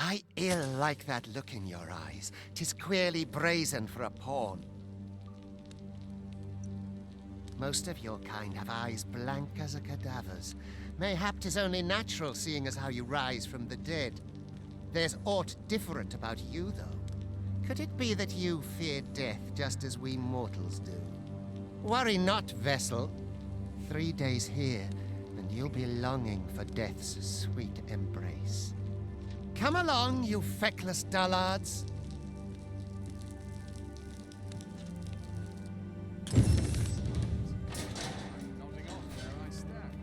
I ill like that look in your eyes. 'Tis queerly brazen for a pawn. Most of your kind have eyes blank as a cadaver's. Mayhap 'tis only natural, seeing as how you rise from the dead. There's aught different about you, though. Could it be that you fear death just as we mortals do? Worry not, vessel. 3 days here, and you'll be longing for death's sweet embrace. Come along, you feckless dullards. Nodding off where I stand.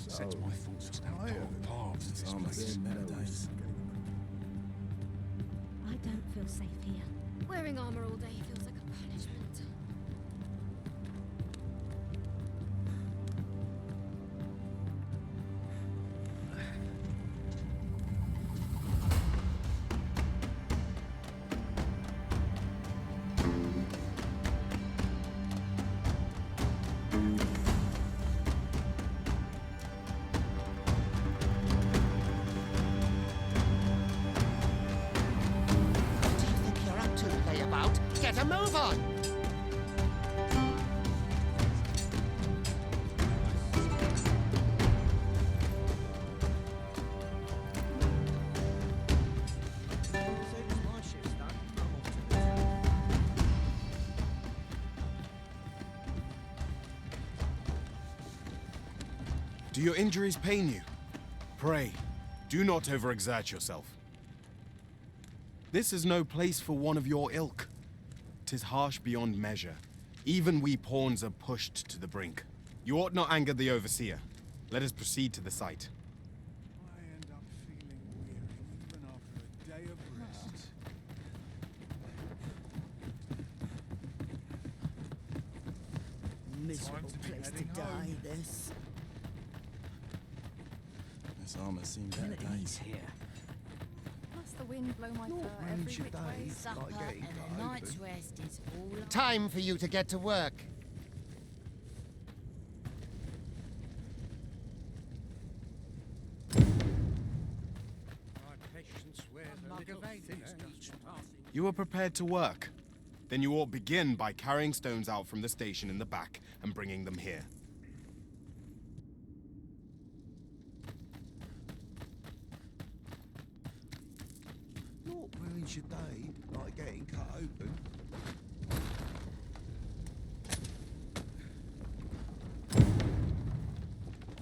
Sets my thoughts down dark paths. This place. I don't feel safe here. Wearing armor all day feels like a punishment. What do you think you're up to, layabout? Get a move on! Do your injuries pain you? Pray, do not overexert yourself. This is no place for one of your ilk. 'Tis harsh beyond measure. Even we pawns are pushed to the brink. You ought not anger the overseer. Let us proceed to the site. I end up feeling weary even after a day of rest. Miserable place to die, this. This armor seems out of date. here. Plus the wind blow my Not fur when every should which they way. start Supper getting and cut a night's open? rest is all I... Time for you to get to work. My patience wears a little thin. You are prepared to work. Then you ought begin by carrying stones out from the station in the back and bringing them here. Not when should they like getting cut open?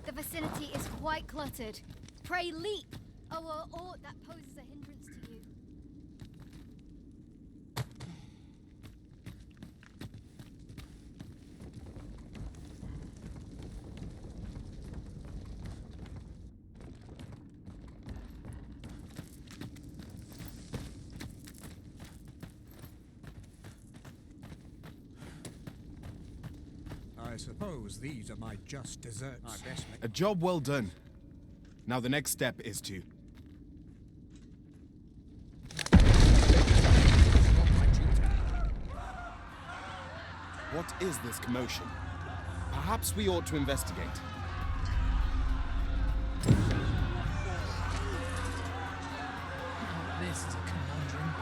The vicinity is quite cluttered. Pray leap, or aught that poses a hindrance to you. I suppose these are my just desserts. I best make A job well done. Now the next step is to... What is this commotion? Perhaps we ought to investigate. This is a conundrum.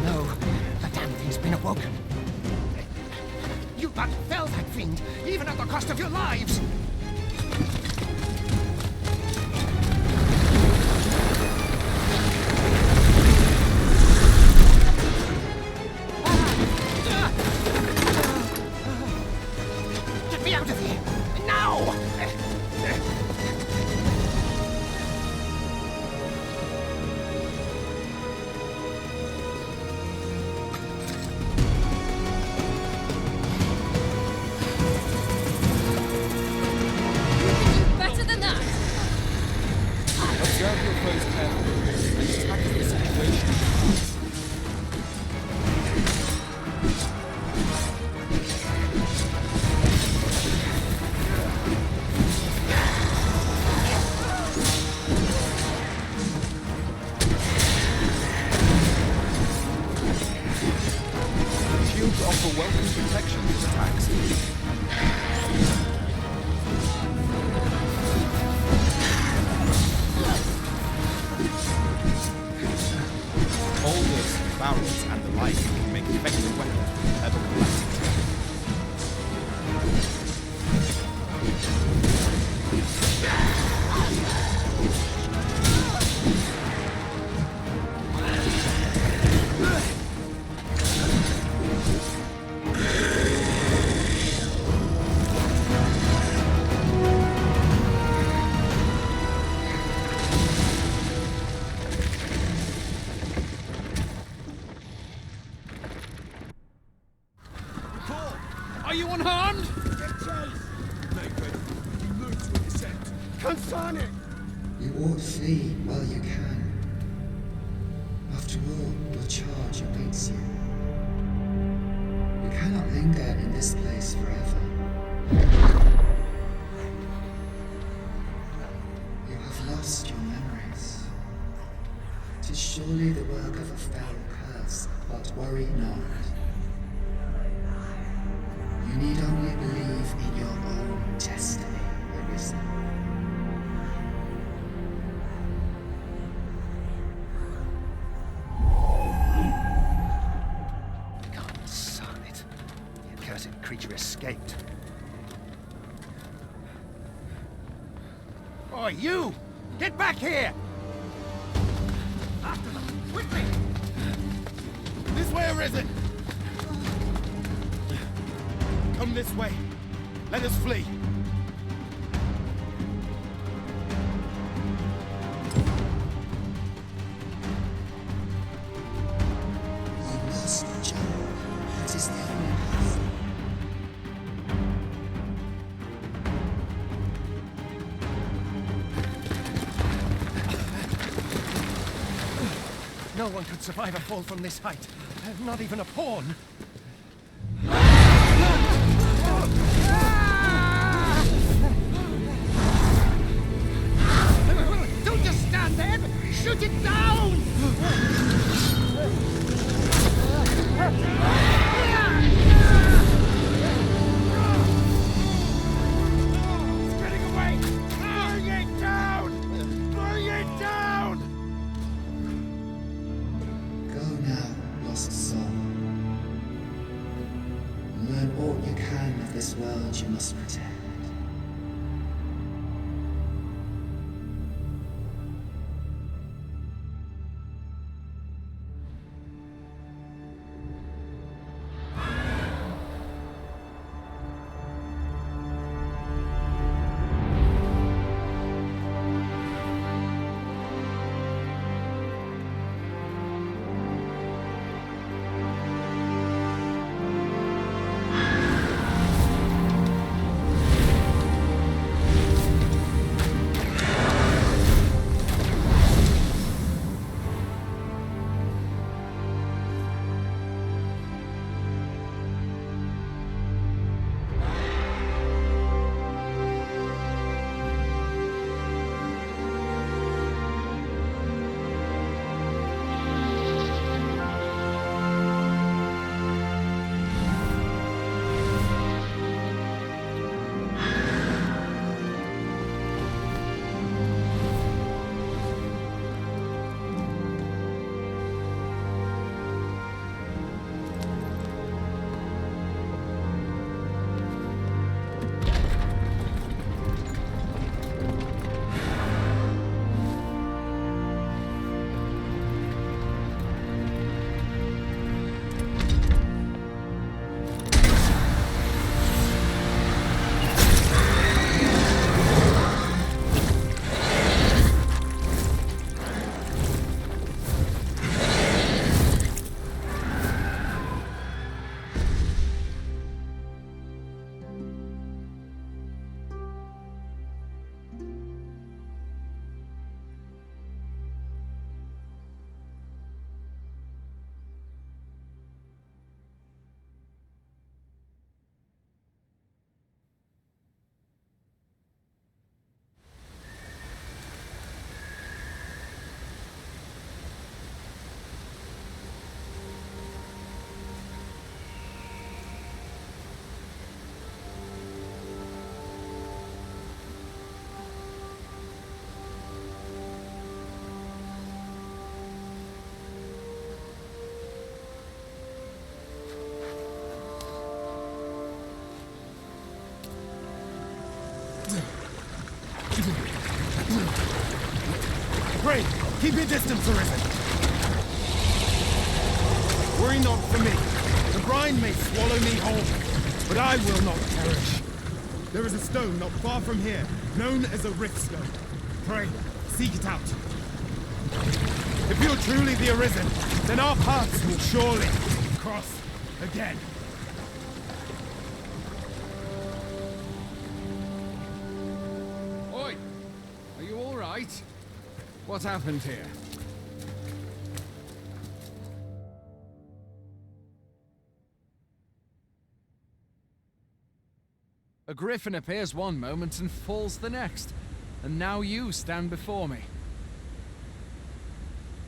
No, the damn thing's been awoken. You but fell that fiend, even at the cost of your lives! Ah, welcome protection from attacks. Boulders, barrels, and the like can make effective weapons with level collapsing. Are you unharmed? Get chase! Make ready. You move to intercept. Confine it! You ought flee while you can. After all, your charge awaits you. You cannot linger in this place forever. You have lost your memories. 'Tis surely the work of a fell curse, but worry not. You need only believe in your own destiny, Arisen. Son it. The accursed creature escaped. Oh, you! Get back here! After them! Quickly! This way, Arisen! Come this way. Let us flee. You must jump. It is the only path. No one could survive a fall from this height. Not even a pawn. Don't just stand there! Shoot it down! It's getting away! Bring it down! Bring it down! Go now, lost soul. Learn all you can of this world you must protect. Keep your distance, Arisen. Worry not for me. The brine may swallow me whole, but I will not perish. There is a stone not far from here, known as a rift stone. Pray, seek it out. If you're truly the Arisen, then our paths will surely cross again. Oi! Are you all right? What happened here? A griffin appears one moment and falls the next. And now you stand before me.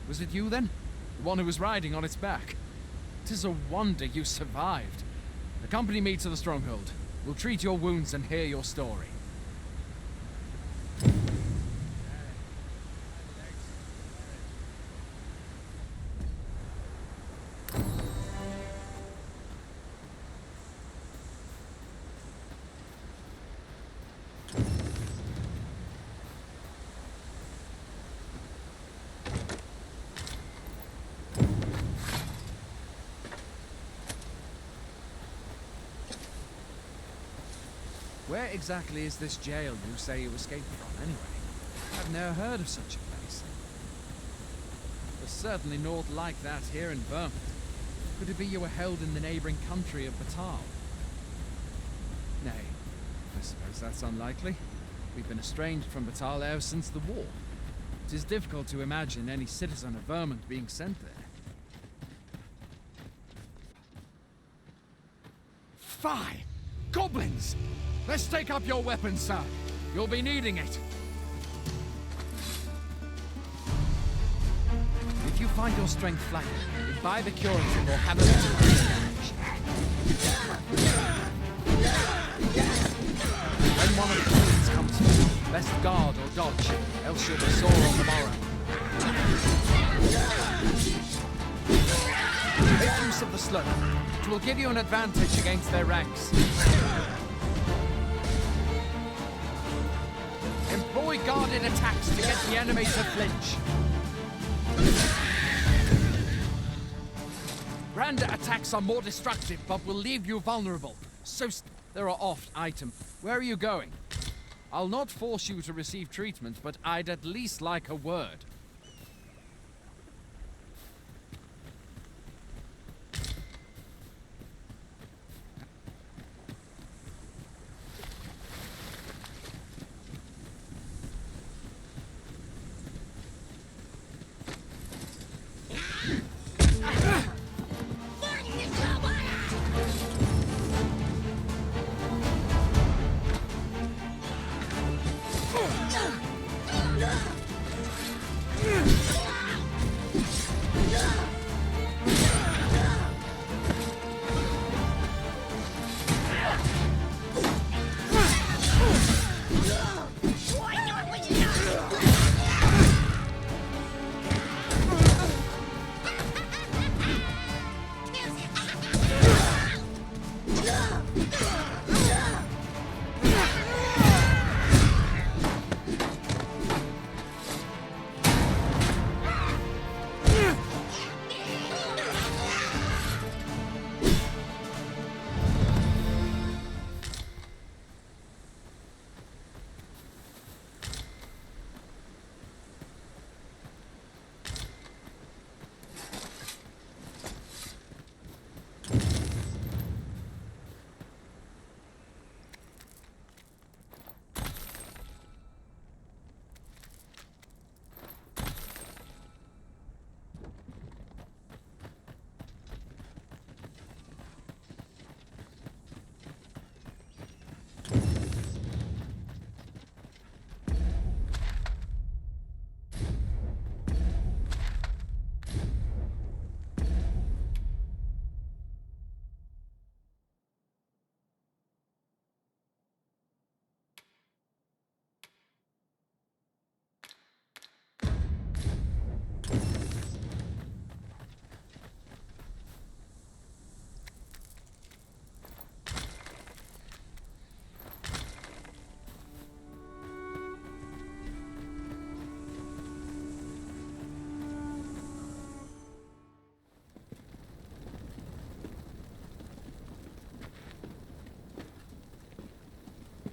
Was it you then? The one who was riding on its back? 'Tis a wonder you survived. Accompany me to the stronghold. We'll treat your wounds and hear your story. Where exactly is this jail you say you escaped from, anyway? I've never heard of such a place. There's certainly naught like that here in Vermont. Could it be you were held in the neighbouring country of Batal? Nay, I suppose that's unlikely. We've been estranged from Batal ever since the war. It is difficult to imagine any citizen of Vermont being sent there. Fie! Goblins! Let's take up your weapons, sir. You'll be needing it. If you find your strength flagging, buy the curative or have a little damage. When one of the goblins comes to you, best guard or dodge, else you'll be sore on the morrow. Make use of the slope. It will give you an advantage against their ranks. Employ guarded attacks to get the enemy to flinch. Grander attacks are more destructive, but will leave you vulnerable. So there are oft item. Where are you going? I'll not force you to receive treatment, but I'd at least like a word.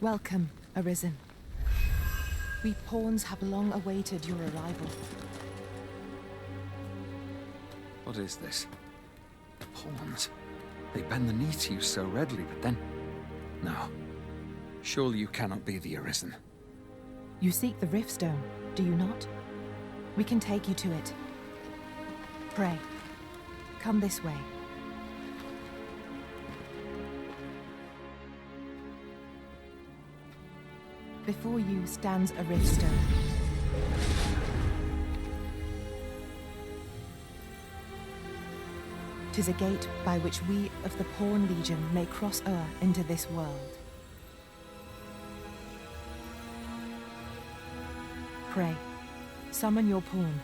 Welcome, Arisen. We pawns have long awaited your arrival. What is this? Pawns? They bend the knee to you so readily, but then... No. Surely you cannot be the Arisen. You seek the Riftstone, do you not? We can take you to it. Pray, come this way. Before you stands a Riftstone. Tis a gate by which we of the Pawn Legion may cross o'er into this world. Pray, summon your pawn.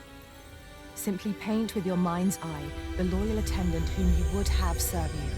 Simply paint with your mind's eye the loyal attendant whom you would have serve you.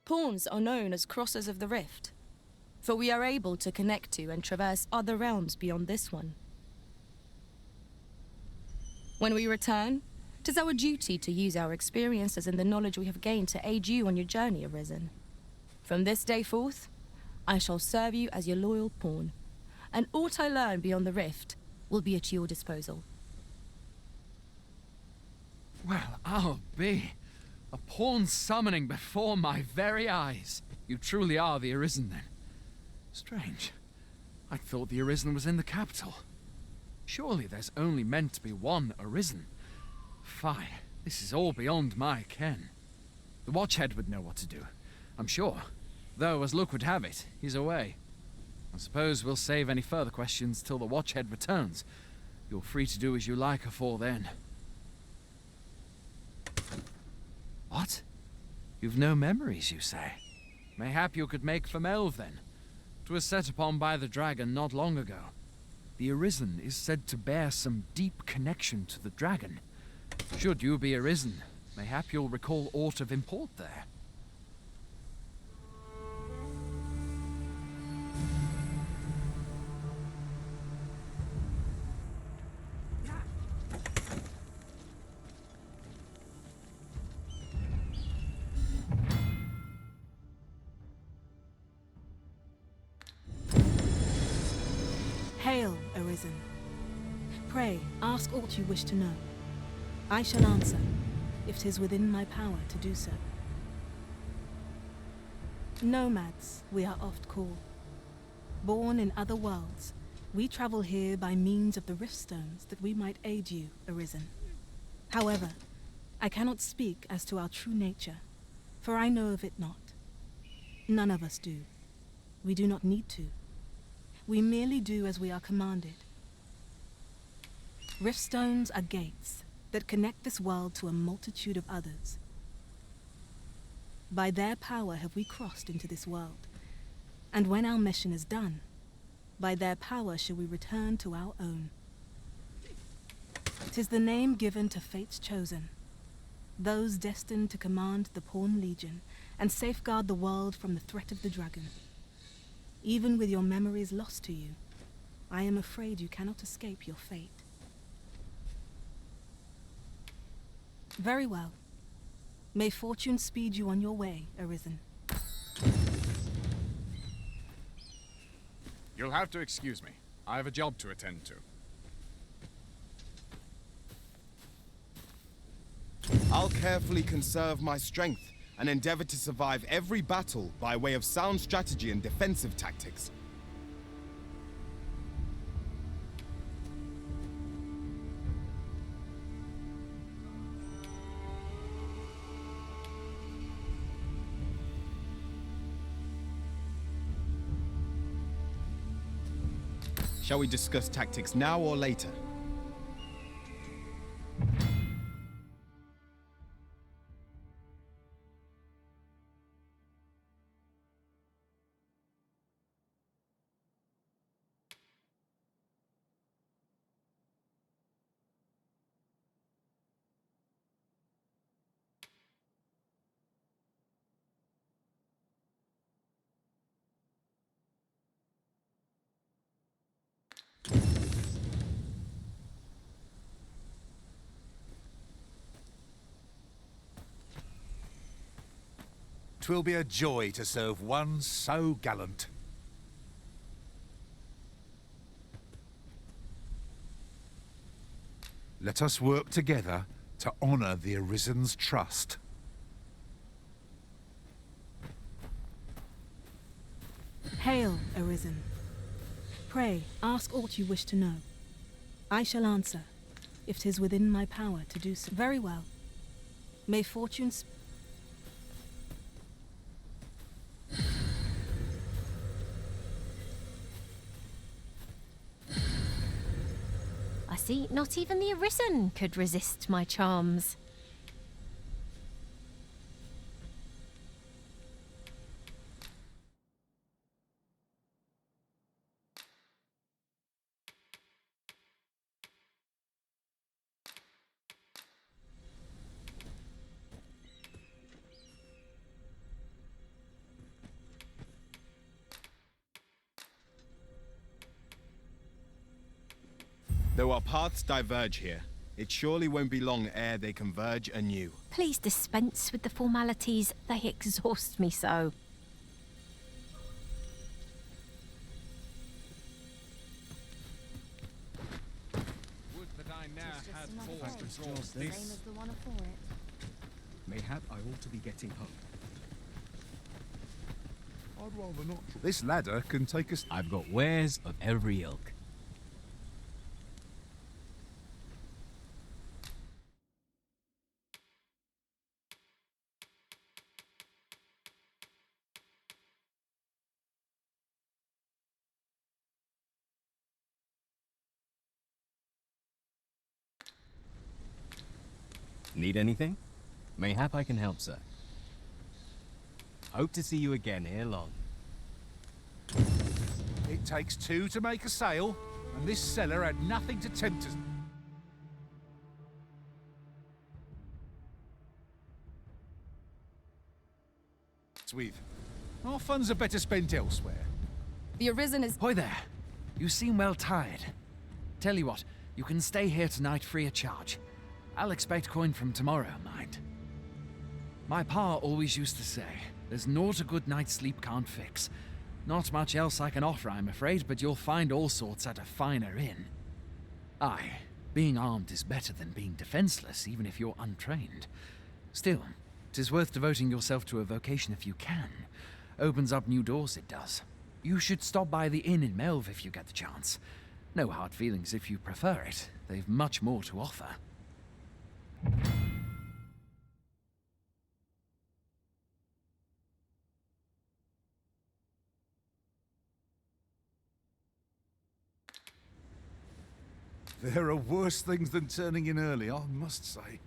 Pawns are known as crossers of the rift, for we are able to connect to and traverse other realms beyond this one. When we return, 'tis our duty to use our experiences and the knowledge we have gained to aid you on your journey, Arisen. From this day forth, I shall serve you as your loyal pawn, and aught I learn beyond the rift will be at your disposal. Well, I'll be. A pawn summoning before my very eyes. You truly are the Arisen, then. Strange. I thought the Arisen was in the capital. Surely there's only meant to be one Arisen. Fie, this is all beyond my ken. The Watchhead would know what to do, I'm sure. Though, as luck would have it, he's away. I suppose we'll save any further questions till the Watchhead returns. You're free to do as you like afore then. What? You've no memories, you say? Mayhap you could make for Melve, then. 'Twas set upon by the dragon not long ago. The Arisen is said to bear some deep connection to the dragon. Should you be Arisen, mayhap you'll recall aught of import there. Hail, Arisen. Pray, ask aught you wish to know. I shall answer, if 'tis within my power to do so. Nomads, we are oft called. Born in other worlds, we travel here by means of the riftstones that we might aid you, Arisen. However, I cannot speak as to our true nature, for I know of it not. None of us do. We do not need to. We merely do as we are commanded. Riftstones are gates that connect this world to a multitude of others. By their power have we crossed into this world, and when our mission is done, by their power shall we return to our own. 'Tis the name given to fate's chosen, those destined to command the Pawn Legion and safeguard the world from the threat of the dragon. Even with your memories lost to you, I am afraid you cannot escape your fate. Very well. May fortune speed you on your way, Arisen. You'll have to excuse me. I have a job to attend to. I'll carefully conserve my strength and endeavor to survive every battle by way of sound strategy and defensive tactics. Shall we discuss tactics now or later? Twill be a joy to serve one so gallant. Let us work together to honor the Arisen's trust. Hail, Arisen. Pray, ask aught you wish to know. I shall answer, if 'tis within my power to do so. Very well. May fortune I see, not even the Arisen could resist my charms. Though our paths diverge here, it surely won't be long ere they converge anew. Please dispense with the formalities. They exhaust me so. Would that I now had Another force day. to draw Same this. as the one before it. Mayhap I ought to be getting home. I'd rather not. This ladder can take us. I've got wares of every ilk. Need anything? Mayhap I can help, sir. Hope to see you again ere long. It takes two to make a sale, and this cellar had nothing to tempt us. With. Our funds are better spent elsewhere. The Arisen is... Hoy there. You seem well tired. Tell you what, you can stay here tonight free of charge. I'll expect coin from tomorrow, mind. My pa always used to say, there's naught a good night's sleep can't fix. Not much else I can offer, I'm afraid, but you'll find all sorts at a finer inn. Aye, being armed is better than being defenseless, even if you're untrained. Still, 'tis worth devoting yourself to a vocation if you can. Opens up new doors, it does. You should stop by the inn in Melve if you get the chance. No hard feelings if you prefer it. They've much more to offer. There are worse things than turning in early, I must say.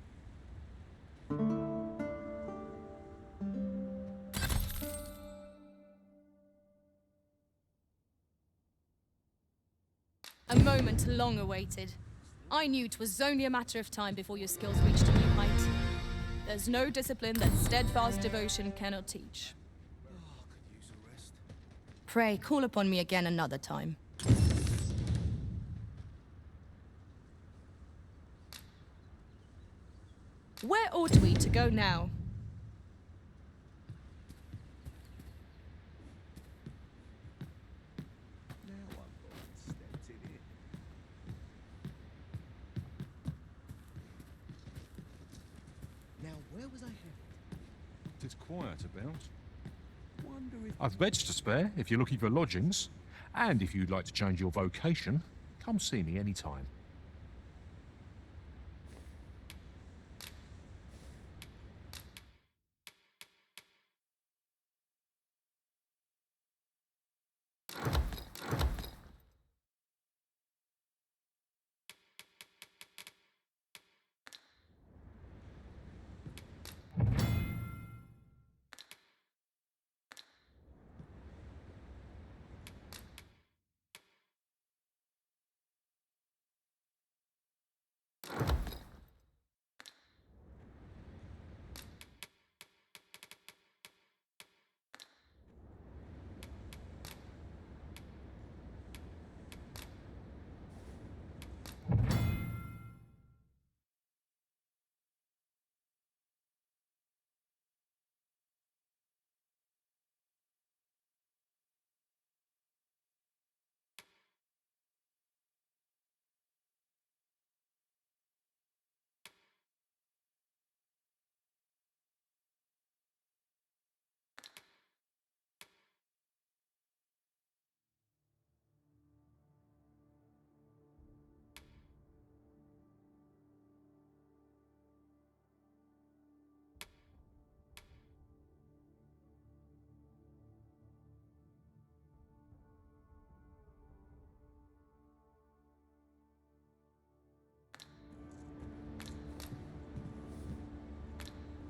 A moment long awaited. I knew 'twas only a matter of time before your skills reached a new height. There's no discipline that steadfast devotion cannot teach. Pray, call upon me again another time. Where ought we to go now? Now, where was I headed? To It's quiet about. I've beds to spare if you're looking for lodgings. And if you'd like to change your vocation, come see me anytime.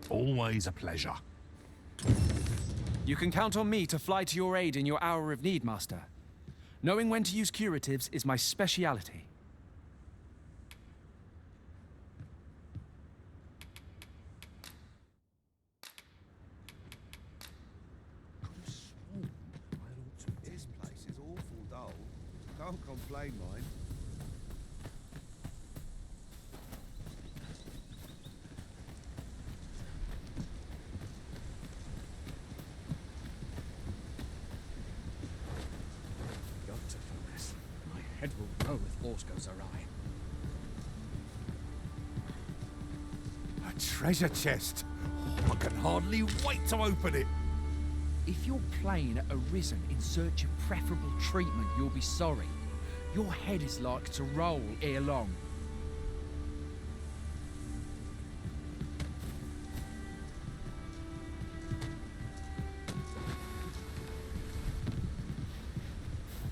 Always a pleasure. You can count on me to fly to your aid in your hour of need, Master. Knowing when to use curatives is my speciality. This place is awful dull. Can't complain, mine. Got to focus. My head will blow if force goes awry. A treasure chest. I can hardly wait to open it. If you're plain arisen in search of preferable treatment, you'll be sorry. Your head is like to roll ere long.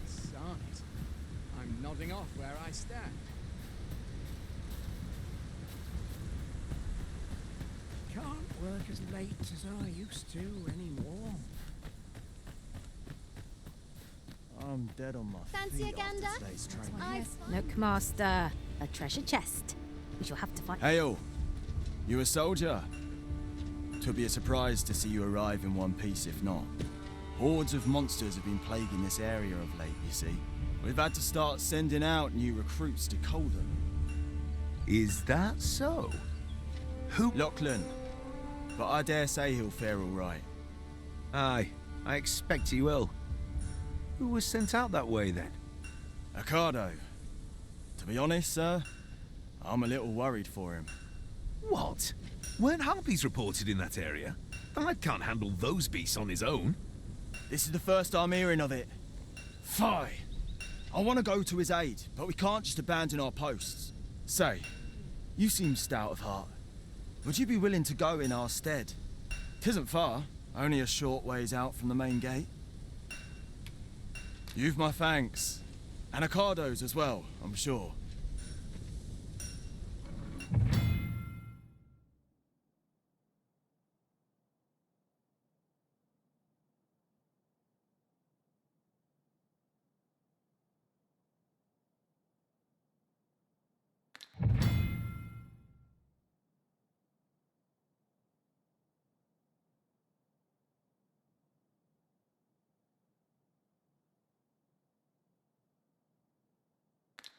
Besides, I'm nodding off where I stand. Can't work as late as I used to anymore. I'm dead on my Fancy a feet gander? after today's training. Look, Master, a treasure chest. We shall have to find. Hail! You a soldier? Twould be a surprise to see you arrive in one piece if not. Hordes of monsters have been plaguing this area of late, you see. We've had to start sending out new recruits to cull them. Is that so? Who? Lachlan. But I dare say he'll fare all right. Aye, I expect he will. Who was sent out that way then? Ocado. To be honest, sir, I'm a little worried for him. What? Weren't harpies reported in that area? The lad can't handle those beasts on his own. This is the first I'm hearing of it. Fie! I want to go to his aid, but we can't just abandon our posts. Say, you seem stout of heart. Would you be willing to go in our stead? 'Tisn't far, only a short ways out from the main gate. You've my thanks. And Ocado's as well, I'm sure.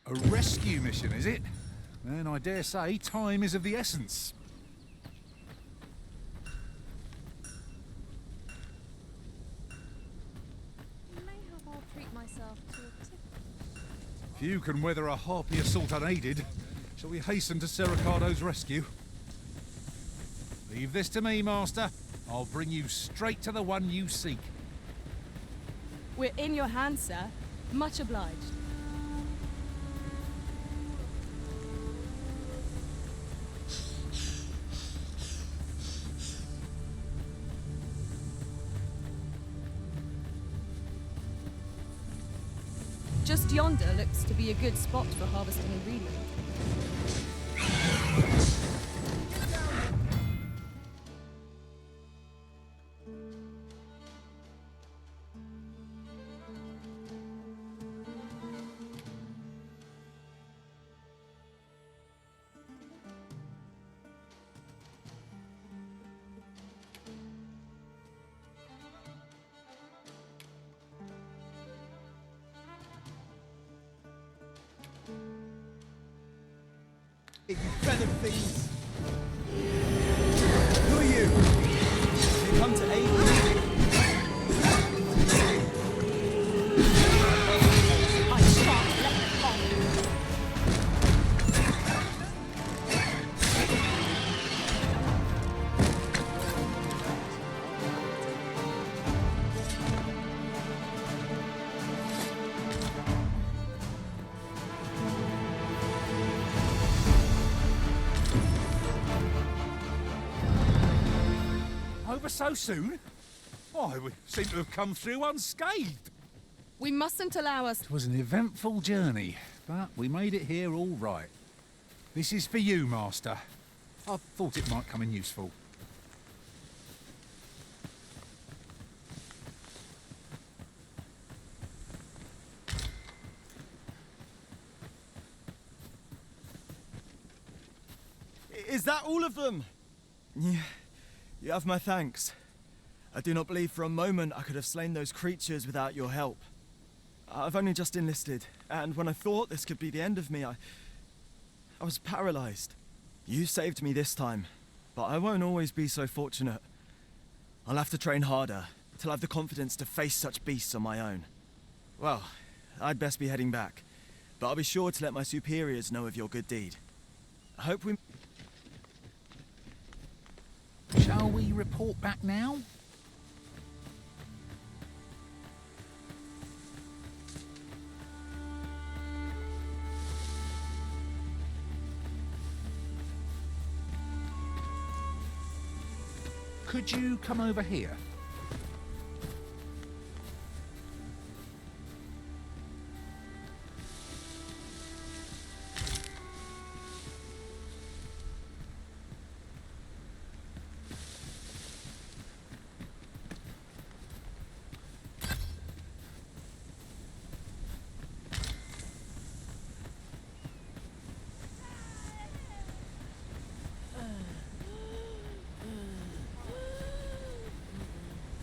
A rescue mission, is it? Then I dare say time is of the essence. Mayhap I'll treat myself to a tip. If you can weather a harpy assault unaided, shall we hasten to Sir Ricardo's rescue? Leave this to me, Master. I'll bring you straight to the one you seek. We're in your hands, sir. Much obliged. Just yonder looks to be a good spot for harvesting ingredients. You feather thieves! Who are you? You come to aid me? Over so soon? Why, we seem to have come through unscathed. We mustn't allow us. It was an eventful journey, but we made it here all right. This is for you, Master. I thought it might come in useful. Is that all of them? Yeah. You have my thanks. I do not believe for a moment I could have slain those creatures without your help. I've only just enlisted, and when I thought this could be the end of me, I was paralyzed. You saved me this time, but I won't always be so fortunate. I'll have to train harder, till I have the confidence to face such beasts on my own. Well, I'd best be heading back, but I'll be sure to let my superiors know of your good deed. I hope we... Shall we report back now? Could you come over here?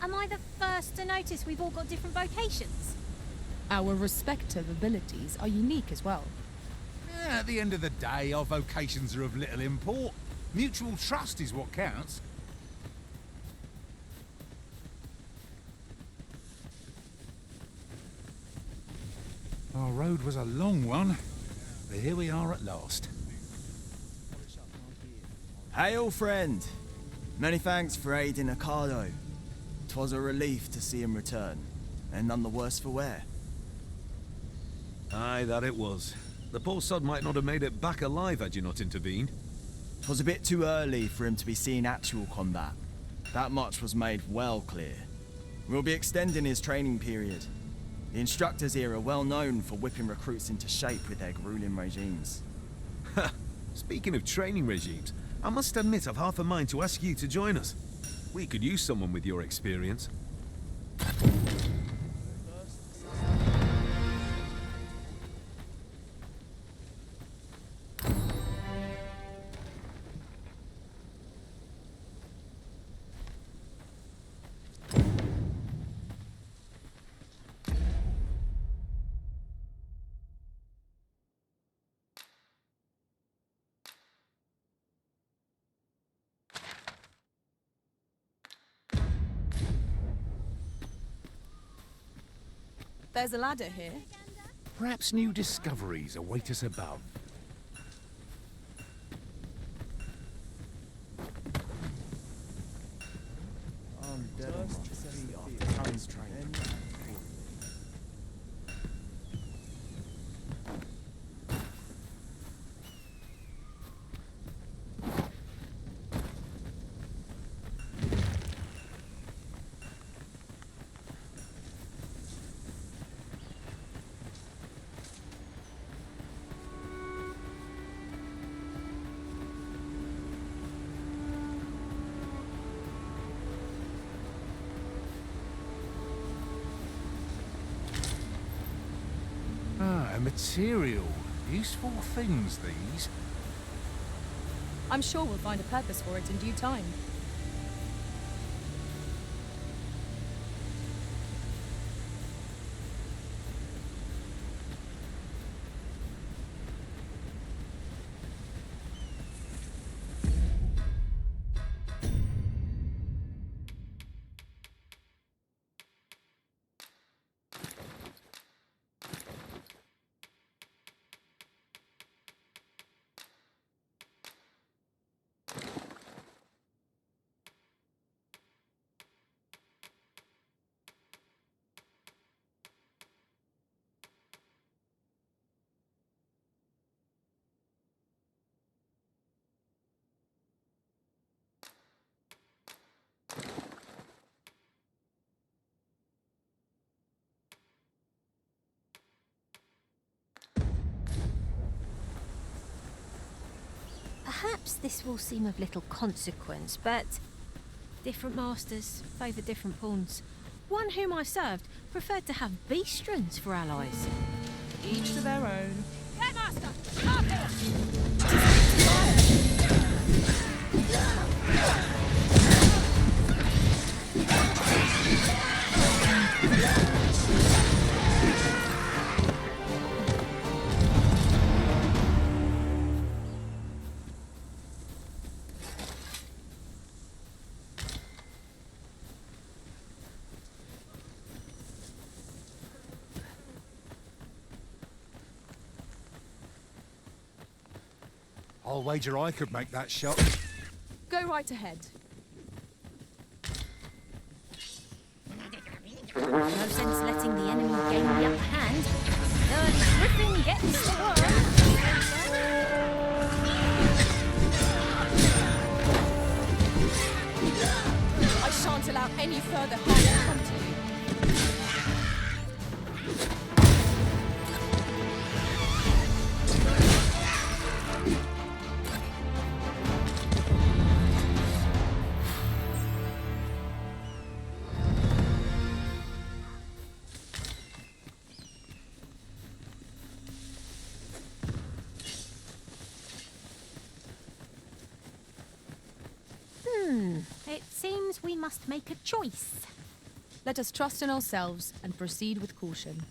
Am I the first to notice we've all got different vocations? Our respective abilities are unique as well. At the end of the day, our vocations are of little import. Mutual trust is what counts. Our road was a long one, but here we are at last. Hail, friend! Many thanks for aiding Ocado. 'Twas a relief to see him return, and none the worse for wear. Aye, that it was. The poor sod might not have made it back alive had you not intervened. 'Twas a bit too early for him to be seeing actual combat. That much was made well clear. We'll be extending his training period. The instructors here are well known for whipping recruits into shape with their grueling regimes. Speaking of training regimes, I must admit I've half a mind to ask you to join us. We could use someone with your experience. There's a ladder here. Perhaps new discoveries await us above. A material. Useful things, these. I'm sure we'll find a purpose for it in due time. Perhaps this will seem of little consequence, but different masters favour different pawns. One whom I served preferred to have beastrons for allies. Each to their own. Yeah, master! Up here! I'll wager I could make that shot. Go right ahead. No sense letting the enemy gain the upper hand. The griffin gets the worm. I shan't allow any further harm to come to you. It seems we must make a choice. Let us trust in ourselves and proceed with caution.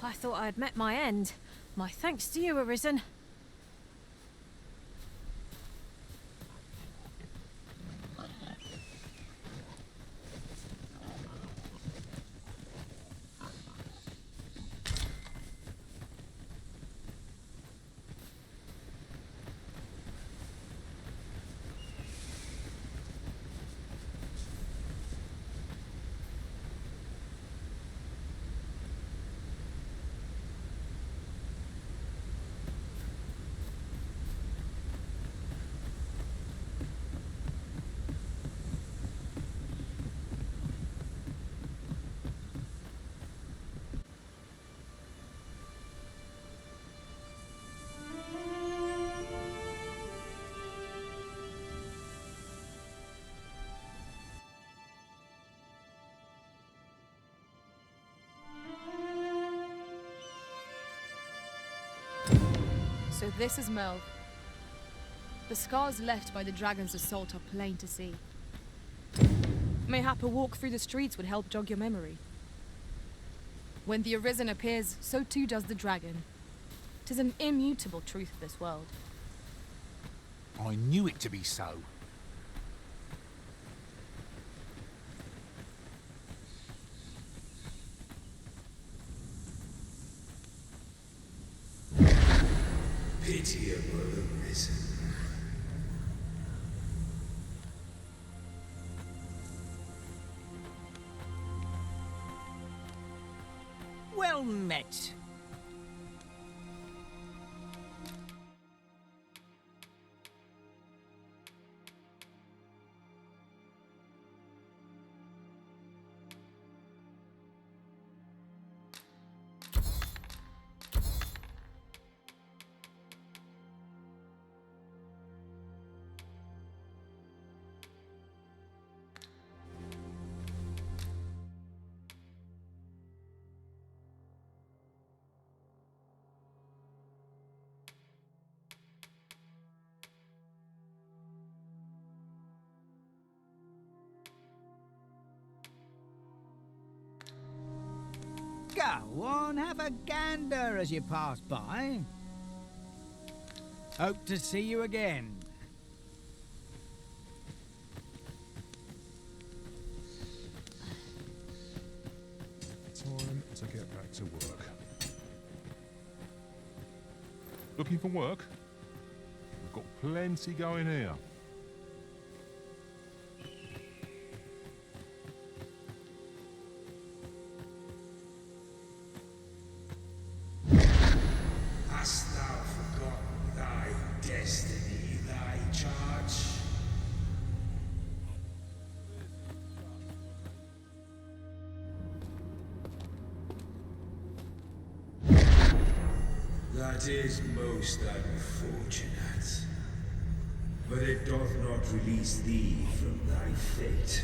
I thought I had met my end. My thanks to you, Arisen. So this is Melv. The scars left by the dragon's assault are plain to see. Mayhap a walk through the streets would help jog your memory. When the Arisen appears, so too does the dragon. 'Tis an immutable truth of this world. I knew it to be so. Pitiable Arisen. Well met. Go on, have a gander as you pass by. Hope to see you again. Time to get back to work. Looking for work? We've got plenty going here. Hast thou forgotten thy destiny, thy charge? That is most unfortunate. But it doth not release thee from thy fate.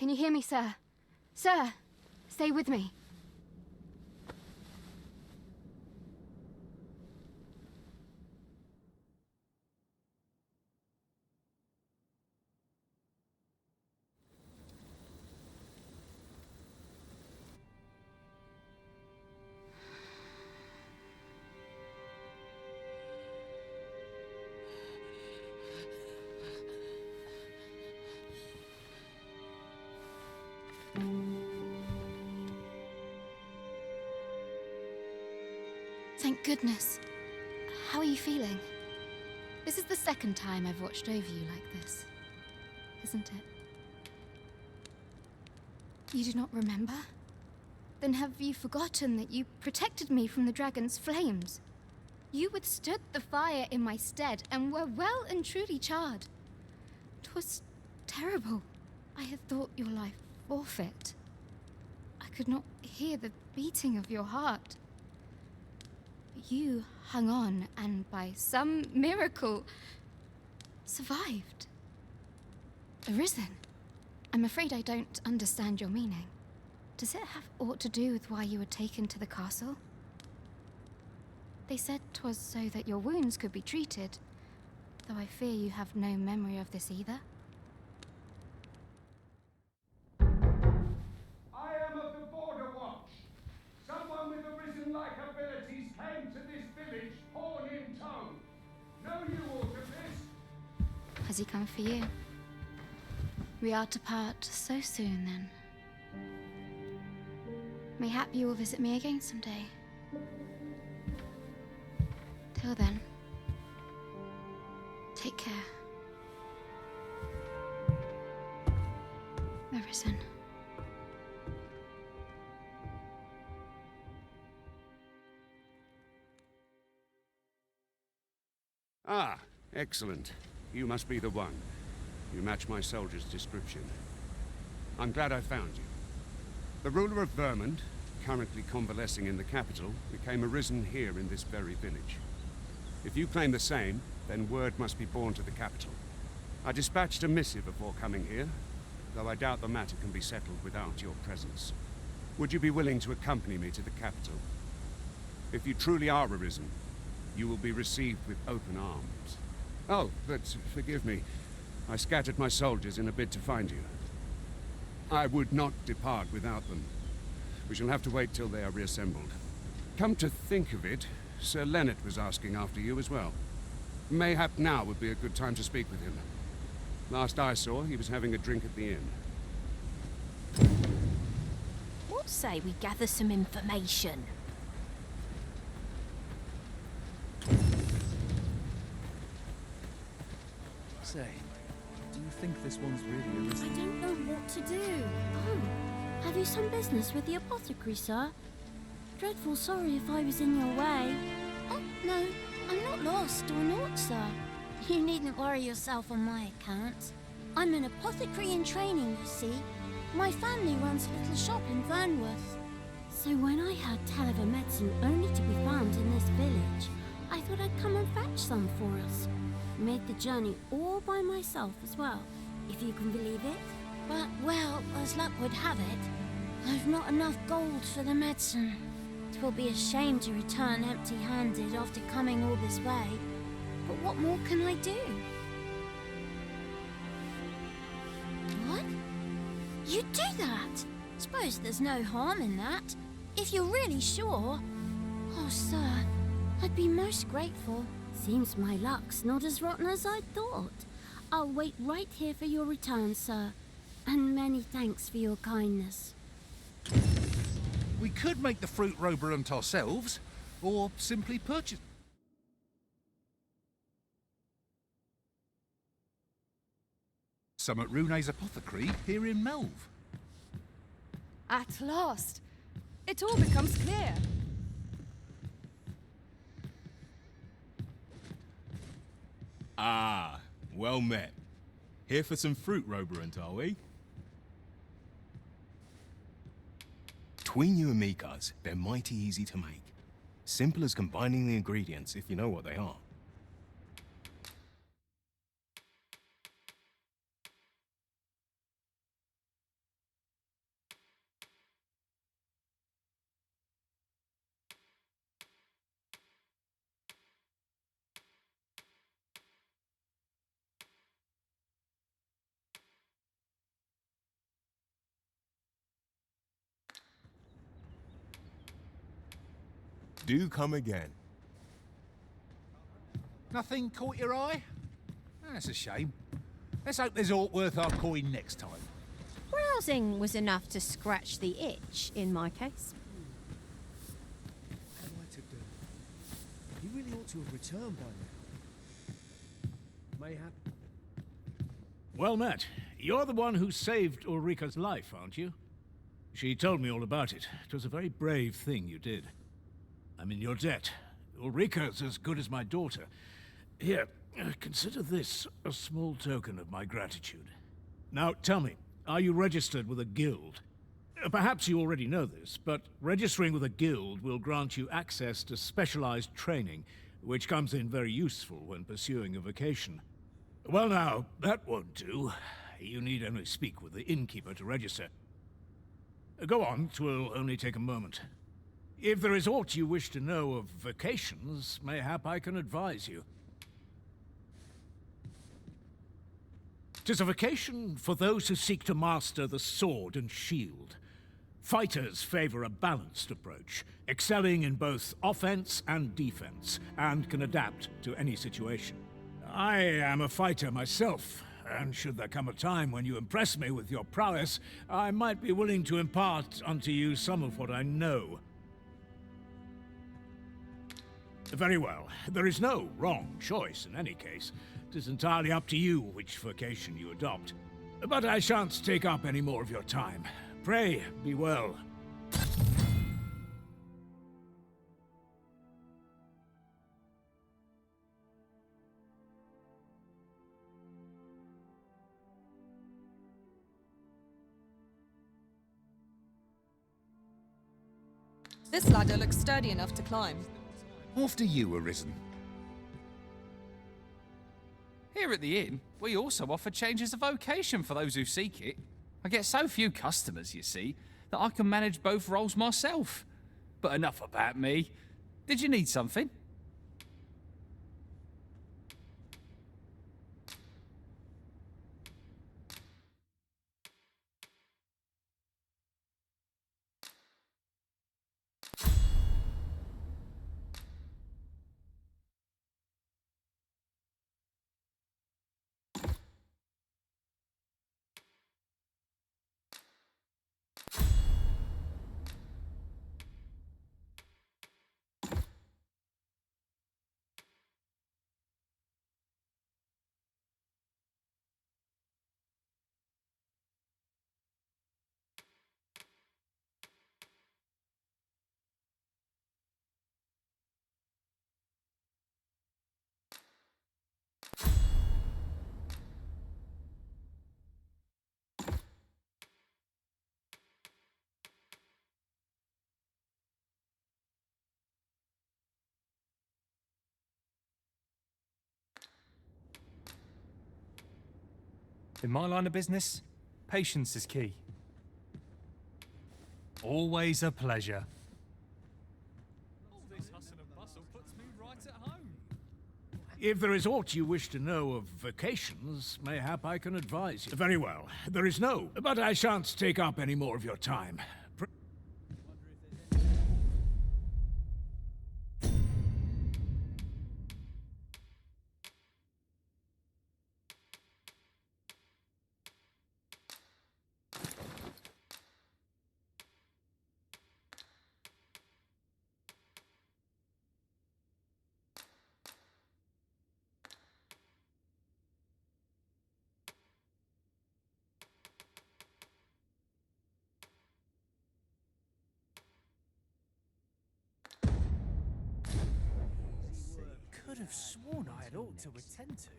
Can you hear me, sir? Sir, stay with me. Thank goodness. How are you feeling? This is the second time I've watched over you like this, isn't it? You do not remember? Then have you forgotten that you protected me from the dragon's flames? You withstood the fire in my stead and were well and truly charred. 'Twas terrible. I had thought your life forfeit. I could not hear the beating of your heart. You hung on and by some miracle survived. Arisen. I'm afraid I don't understand your meaning. Does it have aught to do with why you were taken to the castle? They said 'twas so that your wounds could be treated, though I fear you have no memory of this either. I am of the Border Watch. Someone with arisen-like abilities came to this village, horn in tow. Know you aught of this? Has he come for you? We are to part so soon, then. Mayhap you will visit me again someday. Till then, take care. Arisen. Ah, excellent. You must be the one. You match my soldier's description. I'm glad I found you. The ruler of Vermund, currently convalescing in the capital, became arisen here in this very village. If you claim the same, then word must be borne to the capital. I dispatched a missive before coming here, though I doubt the matter can be settled without your presence. Would you be willing to accompany me to the capital? If you truly are arisen, you will be received with open arms. Oh, but forgive me. I scattered my soldiers in a bid to find you. I would not depart without them. We shall have to wait till they are reassembled. Come to think of it, Sir Leonard was asking after you as well. Mayhap now would be a good time to speak with him. Last I saw, he was having a drink at the inn. What say we gather some information? Say, do you think this one's really arisen? I don't know what to do. Oh, have you some business with the apothecary, sir? Dreadful sorry if I was in your way. Oh, no, I'm not lost or naught, sir. You needn't worry yourself on my account. I'm an apothecary in training, you see. My family runs a little shop in Vernworth. So when I heard tell of a medicine only to be found in this village, I thought I'd come and fetch some for us. Made the journey all by myself as well, if you can believe it. But, well, as luck would have it, I've not enough gold for the medicine. 'Twill be a shame to return empty-handed after coming all this way. But what more can I do? What? You'd do that? Suppose there's no harm in that. If you're really sure. Oh, sir, I'd be most grateful. Seems my luck's not as rotten as I'd thought. I'll wait right here for your return, sir. And many thanks for your kindness. We could make the fruit roberant ourselves, or simply purchase... some at Rune's apothecary here in Melve. At last! It all becomes clear. Ah, well met. Here for some fruit roberant, are we? Between you and me, cuz, they're mighty easy to make. Simple as combining the ingredients if you know what they are. Do come again. Nothing caught your eye? That's a shame. Let's hope there's aught worth our coin next time. Browsing was enough to scratch the itch in my case. What am I to do? He really ought to have returned by now. Mayhap. Well met. You're the one who saved Ulrika's life, aren't you? She told me all about it. It was a very brave thing you did. I'm in your debt. Ulrika's as good as my daughter. Here, consider this a small token of my gratitude. Now, tell me, are you registered with a guild? Perhaps you already know this, but registering with a guild will grant you access to specialized training, which comes in very useful when pursuing a vocation. Well now, that won't do. You need only speak with the innkeeper to register. Go on, 'twill only take a moment. If there is aught you wish to know of vocations, mayhap I can advise you. 'Tis a vocation for those who seek to master the sword and shield. Fighters favor a balanced approach, excelling in both offense and defense, and can adapt to any situation. I am a fighter myself, and should there come a time when you impress me with your prowess, I might be willing to impart unto you some of what I know. Very well. There is no wrong choice in any case. It is entirely up to you which vocation you adopt. But I shan't take up any more of your time. Pray, be well. This ladder looks sturdy enough to climb. After you, Arisen. Here at the inn, we also offer changes of vocation for those who seek it. I get so few customers, you see, that I can manage both roles myself. But enough about me. Did you need something? In my line of business, patience is key. Always a pleasure. All this hustle and bustle puts me right at home. If there is aught you wish to know of vocations, mayhap I can advise you. Very well. There is no, but I shan't take up any more of your time. Could have sworn I had ought to attend to.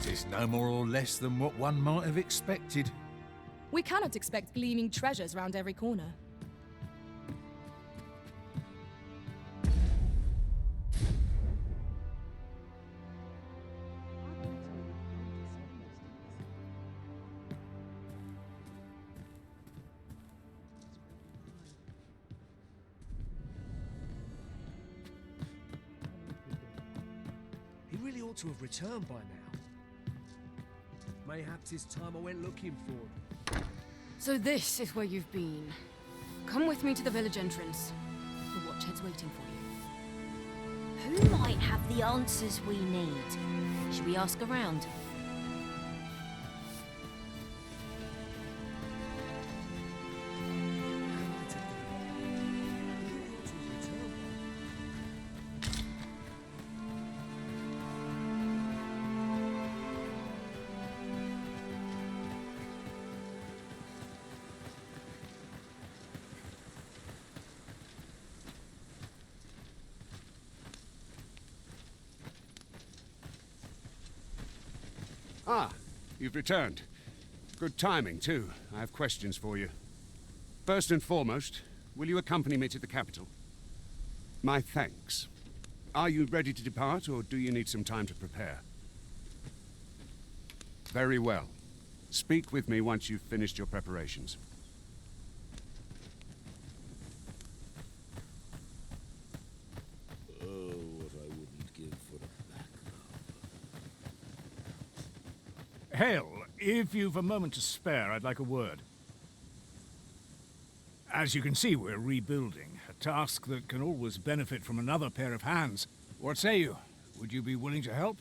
Tis no more or less than what one might have expected. We cannot expect gleaming treasures round every corner. He really ought to have returned by now. Mayhaps it's time I went looking for him. So this is where you've been. Come with me to the village entrance. The Watchhead's waiting for you. Who might have the answers we need? Should we ask around? Ah, you've returned. Good timing, too. I have questions for you. First and foremost, will you accompany me to the capital? My thanks. Are you ready to depart, or do you need some time to prepare? Very well. Speak with me once you've finished your preparations. Oh, what I wouldn't give for the back. Hale, if you've a moment to spare, I'd like a word. As you can see, we're rebuilding, a task that can always benefit from another pair of hands. What say you? Would you be willing to help?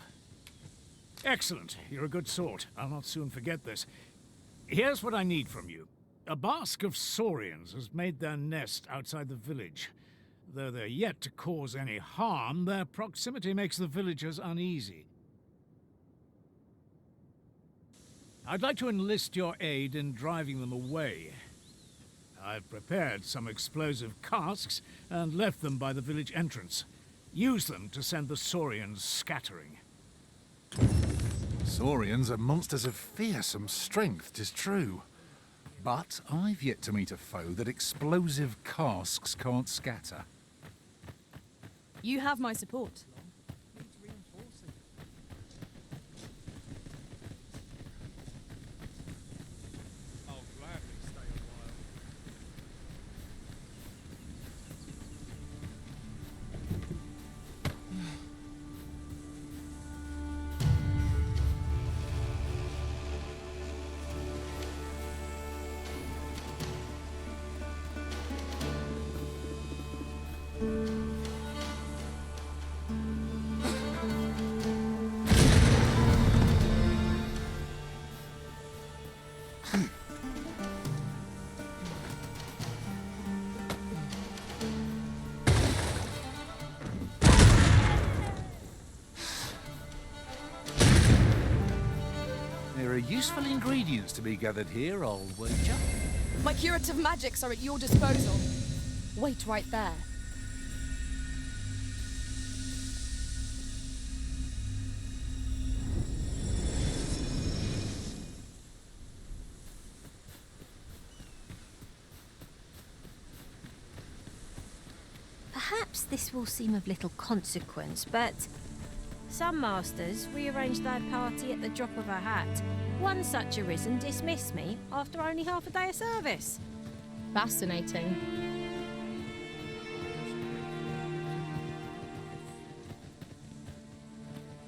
Excellent. You're a good sort. I'll not soon forget this. Here's what I need from you. A bask of saurians has made their nest outside the village. Though they're yet to cause any harm, their proximity makes the villagers uneasy. I'd like to enlist your aid in driving them away. I've prepared some explosive casks and left them by the village entrance. Use them to send the saurians scattering. Saurians are monsters of fearsome strength, 'tis true. But I've yet to meet a foe that explosive casks can't scatter. You have my support. There are useful ingredients to be gathered here, I'll wager. My curative magics are at your disposal. Wait right there. Perhaps this will seem of little consequence, but some masters rearrange their party at the drop of a hat. One such arisen dismissed me after only half a day of service. Fascinating.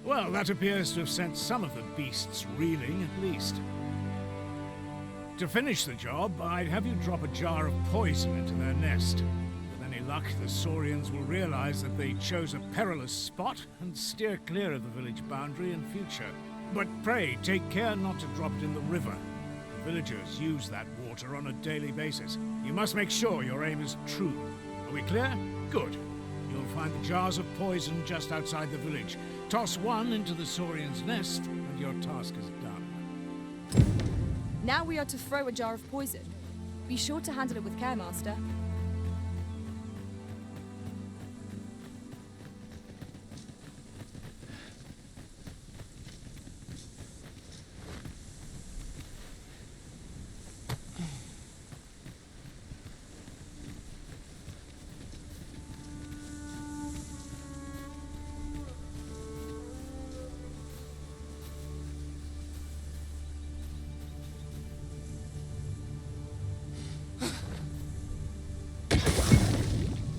Well, that appears to have sent some of the beasts reeling, at least. To finish the job, I'd have you drop a jar of poison into their nest. With any luck, the saurians will realize that they chose a perilous spot and steer clear of the village boundary in future. But pray, take care not to drop it in the river. The villagers use that water on a daily basis. You must make sure your aim is true. Are we clear? Good. You'll find the jars of poison just outside the village. Toss one into the saurian's nest, and your task is done. Now we are to throw a jar of poison. Be sure to handle it with care, Master.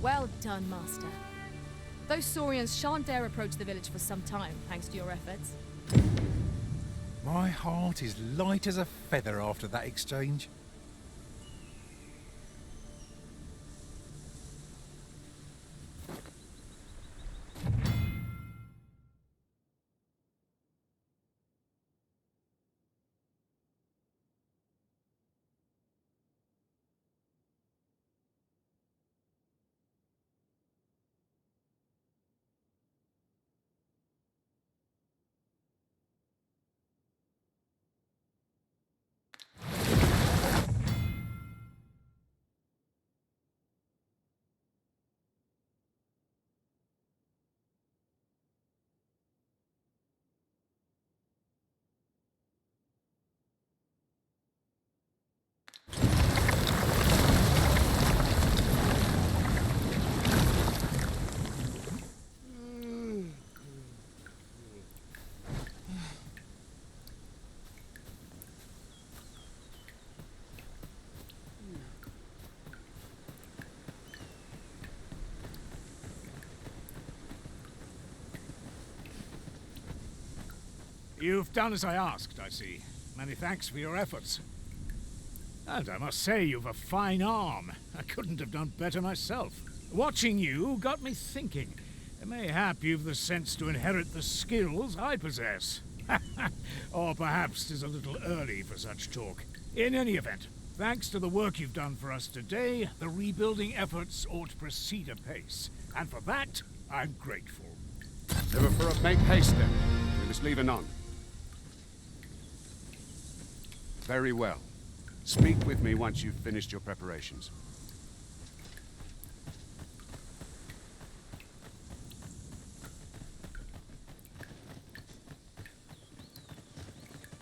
Well done, Master. Those saurians shan't dare approach the village for some time, thanks to your efforts. My heart is light as a feather after that exchange. You've done as I asked, I see. Many thanks for your efforts. And I must say, you've a fine arm. I couldn't have done better myself. Watching you got me thinking. Mayhap you've the sense to inherit the skills I possess. Or perhaps 'tis a little early for such talk. In any event, thanks to the work you've done for us today, the rebuilding efforts ought to proceed apace. And for that, I'm grateful. Never for a make haste then. We must leave anon. Very well. Speak with me once you've finished your preparations.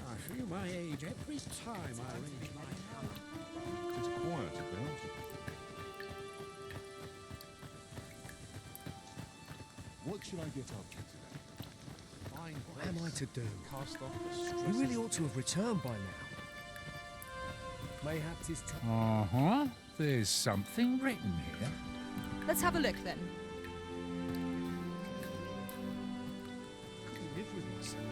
I feel my age every time I reach my house. It's quiet about. What should I get up to today? What am I to do? Cast off the stress. You really ought to have returned by now. Mayhap 'tis time. Uh-huh. There's something written here. Let's have a look then. Could you live with myself?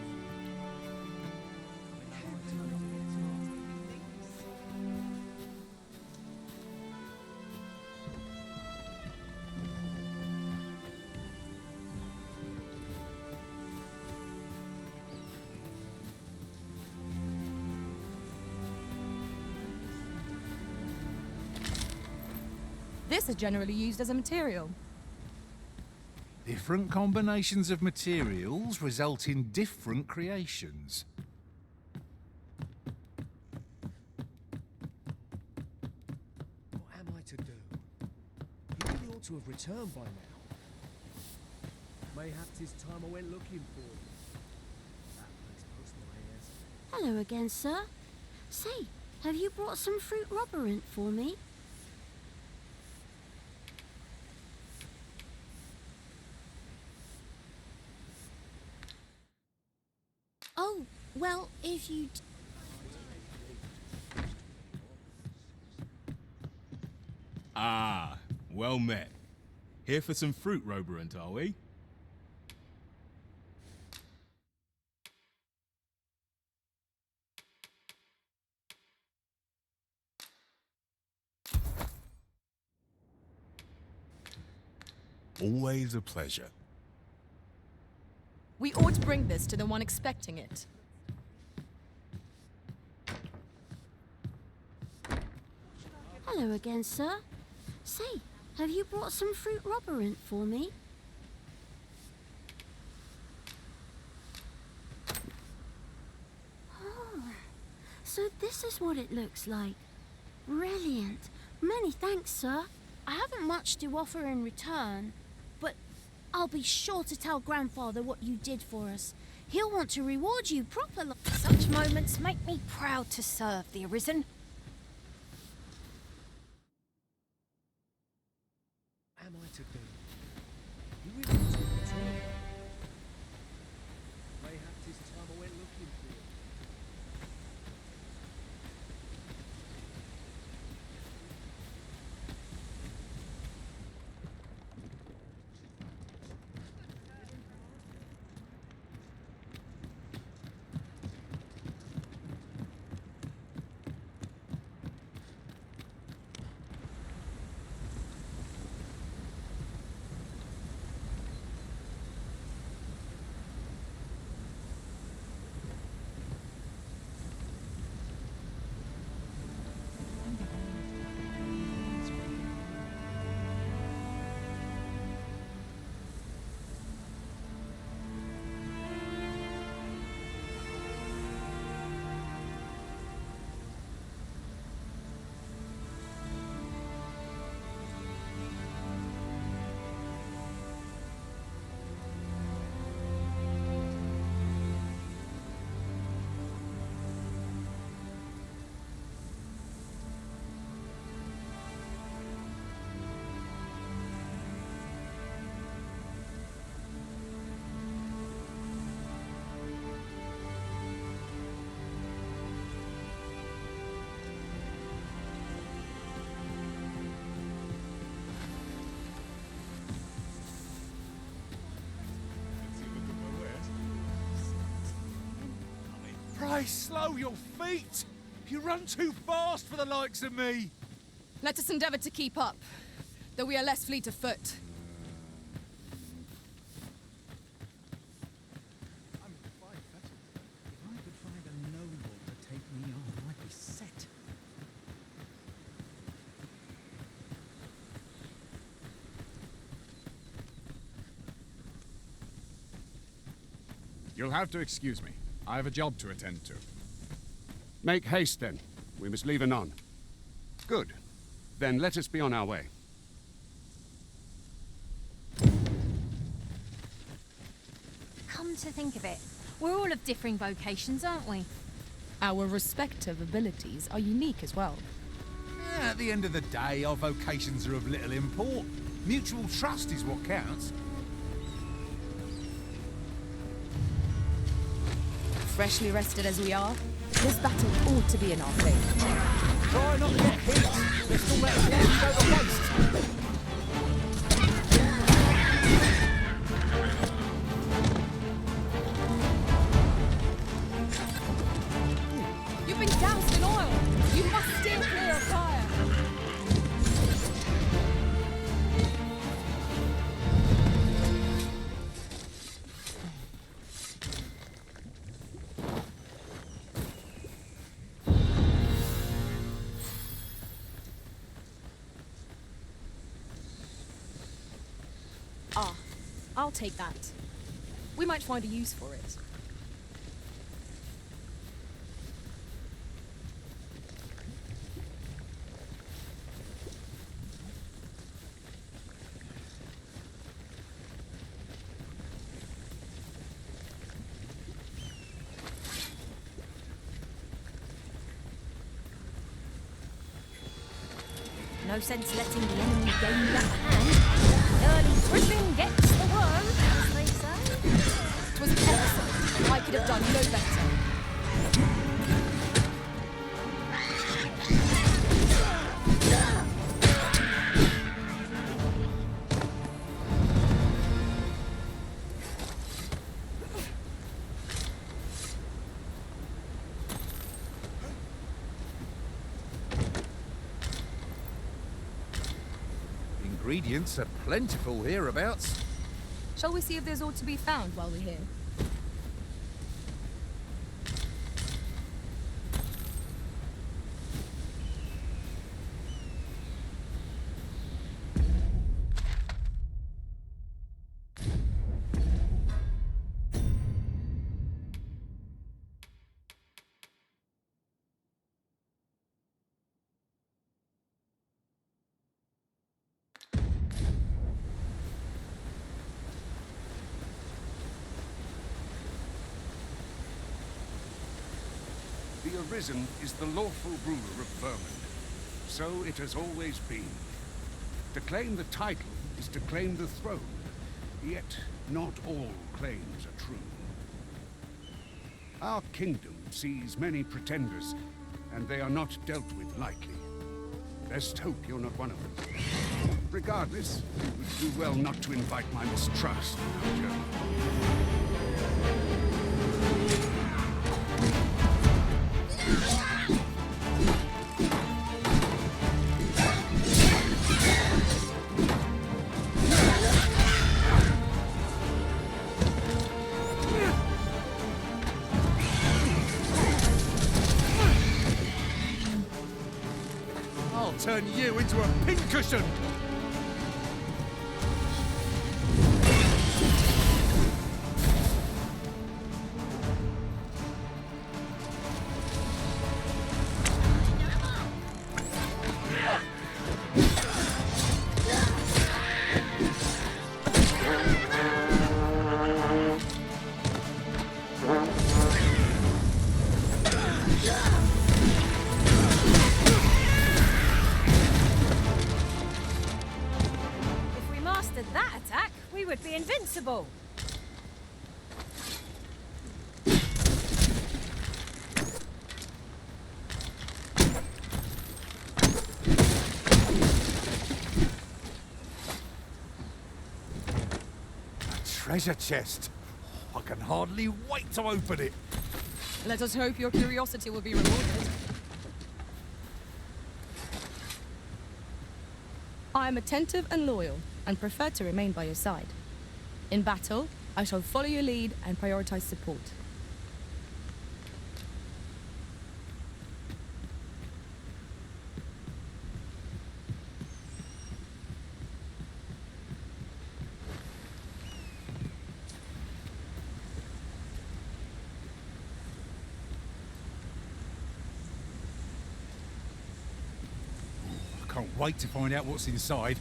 This is generally used as a material. Different combinations of materials result in different creations. What am I to do? You really ought to have returned by now. Mayhap 'tis time I went looking for you. That place pokes my ears. Hello again, sir. Say, have you brought some fruit robberant for me? Oh, well, if you... Ah, well met. Here for some fruit roberant, are we? Always a pleasure. We ought to bring this to the one expecting it. Hello again, sir. Say, have you brought some fruit robberant for me? Oh, so this is what it looks like. Brilliant. Many thanks, sir. I haven't much to offer in return, but I'll be sure to tell Grandfather what you did for us. He'll want to reward you properly. Such moments make me proud to serve the Arisen. What am I to do? You really ought to have returned. Mayhap 'tis time I went looking for you. Hey, slow your feet! You run too fast for the likes of me! Let us endeavor to keep up, though we are less fleet of foot. You'll have to excuse me. I have a job to attend to. Make haste, then. We must leave anon. Good. Then let us be on our way. Come to think of it, we're all of differing vocations, aren't we? Our respective abilities are unique as well. At the end of the day, our vocations are of little import. Mutual trust is what counts. Freshly rested as we are, this battle ought to be in our favour. Try not to get hit. Let's all let one go to waste. You've been doused in oil. You must steer clear of fire. I'll take that. We might find a use for it. No sense letting the enemy gain the upper hand. Early griffin gets the worm, as they say. 'Twas excellent. I could have done no better. Ingredients are plentiful hereabouts. Shall we see if there's aught to be found while we're here? The Arisen is the lawful ruler of Vermund. So it has always been. To claim the title is to claim the throne. Yet, not all claims are true. Our kingdom sees many pretenders, and they are not dealt with lightly. Best hope you're not one of them. Regardless, you would do well not to invite my mistrust on our journey. I'll turn you into a pincushion! That attack, we would be invincible. A treasure chest. I can hardly wait to open it. Let us hope your curiosity will be rewarded. I am attentive and loyal, and prefer to remain by your side. In battle, I shall follow your lead and prioritize support. I can't wait to find out what's inside.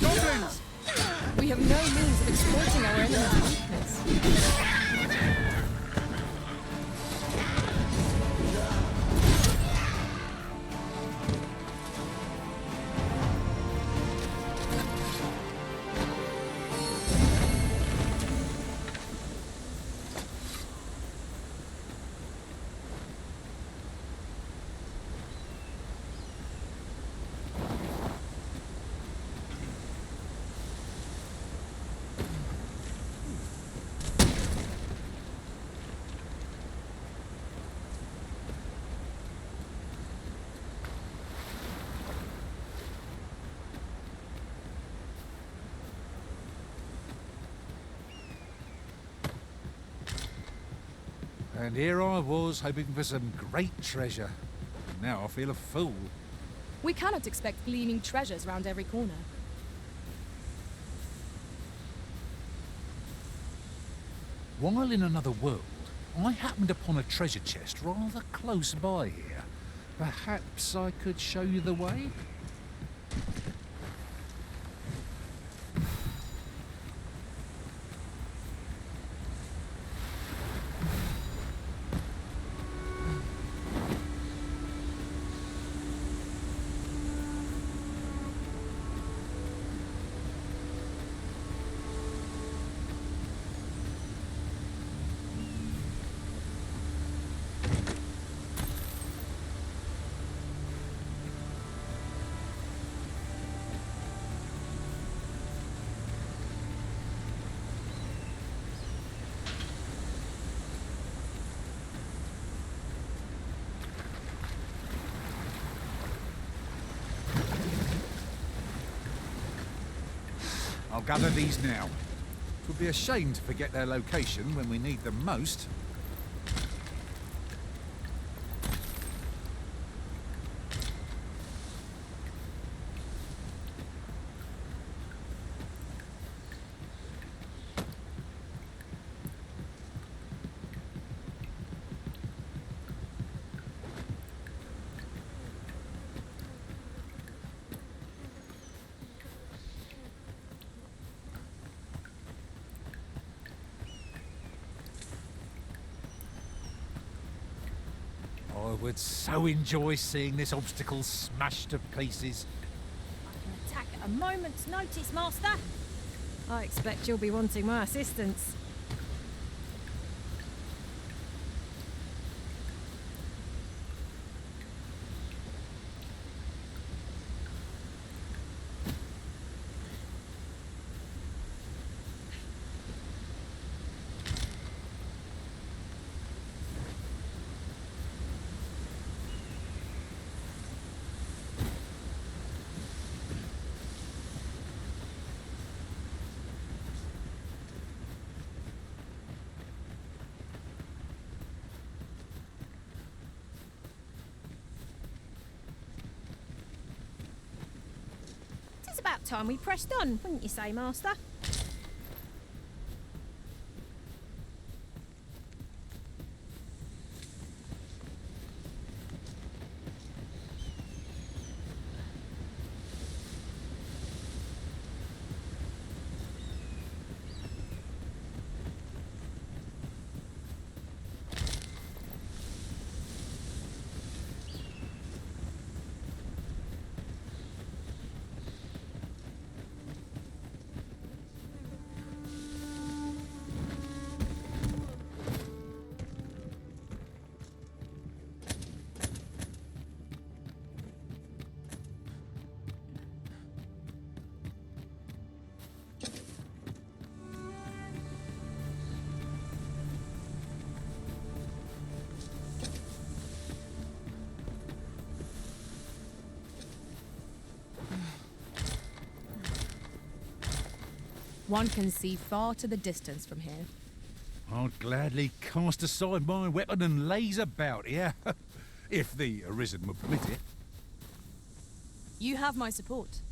Goblins! We have no means of exploiting our enemy's weakness. And here I was, hoping for some great treasure. Now I feel a fool. We cannot expect gleaming treasures round every corner. While in another world, I happened upon a treasure chest rather close by here. Perhaps I could show you the way? I'll gather these now. It would be a shame to forget their location when we need them most. I would so enjoy seeing this obstacle smashed to pieces. I can attack at a moment's notice, Master. I expect you'll be wanting my assistance. It's about time we pressed on, wouldn't you say, Master? One can see far to the distance from here. I'd gladly cast aside my weapon and laze about here, if the Arisen would permit it. You have my support.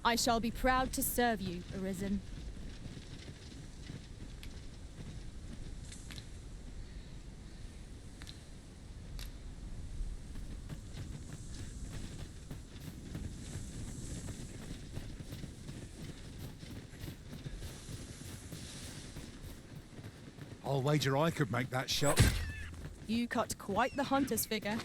I shall be proud to serve you, Arisen. I'll wager I could make that shot. You cut quite the hunter's figure.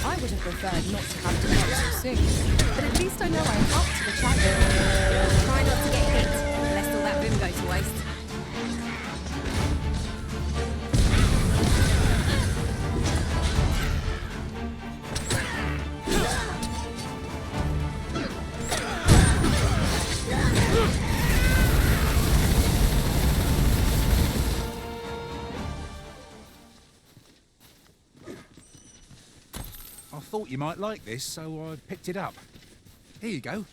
I would have preferred not to have to cut so soon, but at least I know I helped the champion. Try not to get hit, lest all that vim go to waste. I thought you might like this, so I picked it up. Here you go.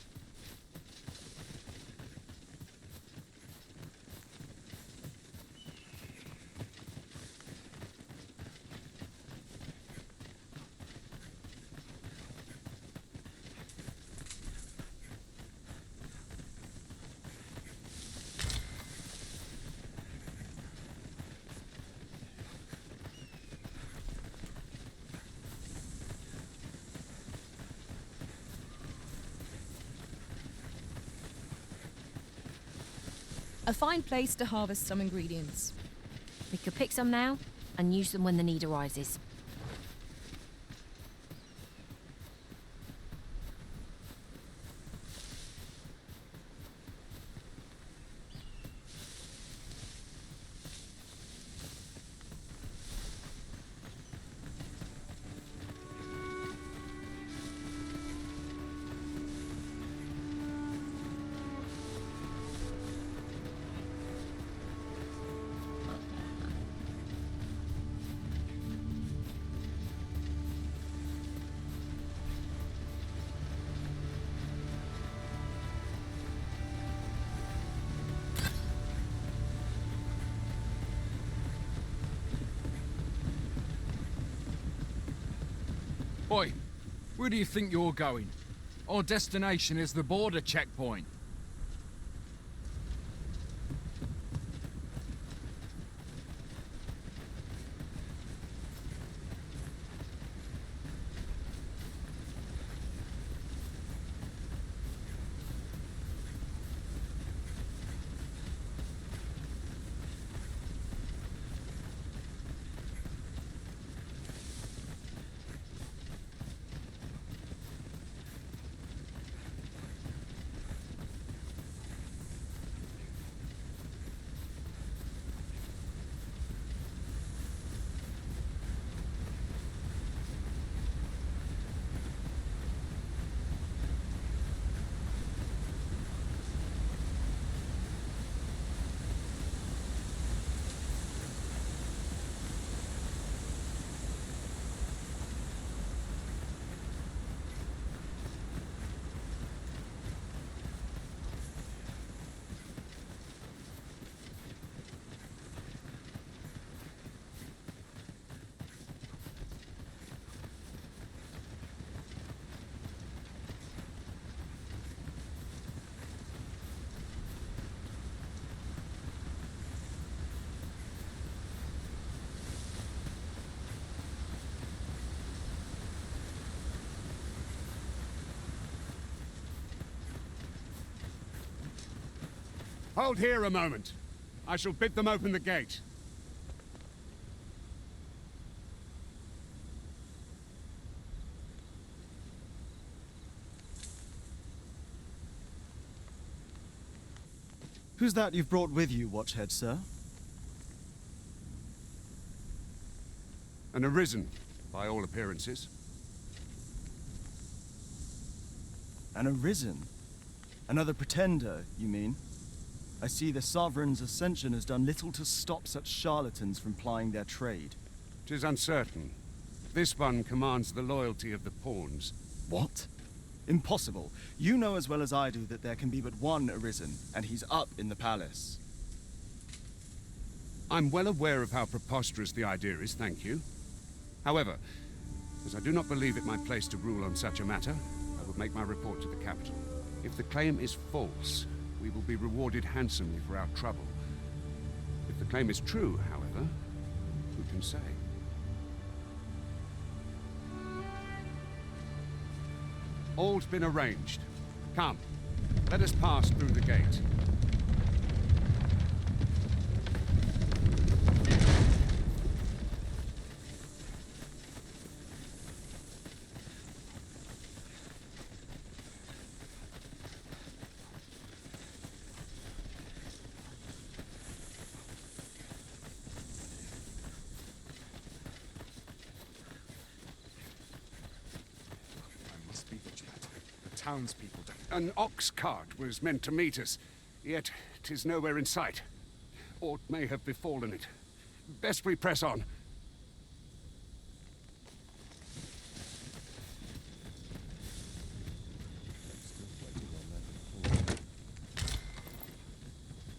A fine place to harvest some ingredients. We could pick some now and use them when the need arises. Boy, where do you think you're going? Our destination is the border checkpoint. Hold here a moment. I shall bid them open the gate. Who's that you've brought with you, Watchhead, sir? An Arisen, by all appearances. An Arisen? Another pretender, you mean? I see the Sovereign's ascension has done little to stop such charlatans from plying their trade. 'Tis uncertain. This one commands the loyalty of the pawns. What? Impossible. You know as well as I do that there can be but one Arisen, and he's up in the palace. I'm well aware of how preposterous the idea is, thank you. However, as I do not believe it my place to rule on such a matter, I will make my report to the capital. If the claim is false, we will be rewarded handsomely for our trouble. If the claim is true, however, who can say? All's been arranged. Come, let us pass through the gate. Townspeople don't. An ox cart was meant to meet us, yet 'tis nowhere in sight. Aught may have befallen it. Best we press on.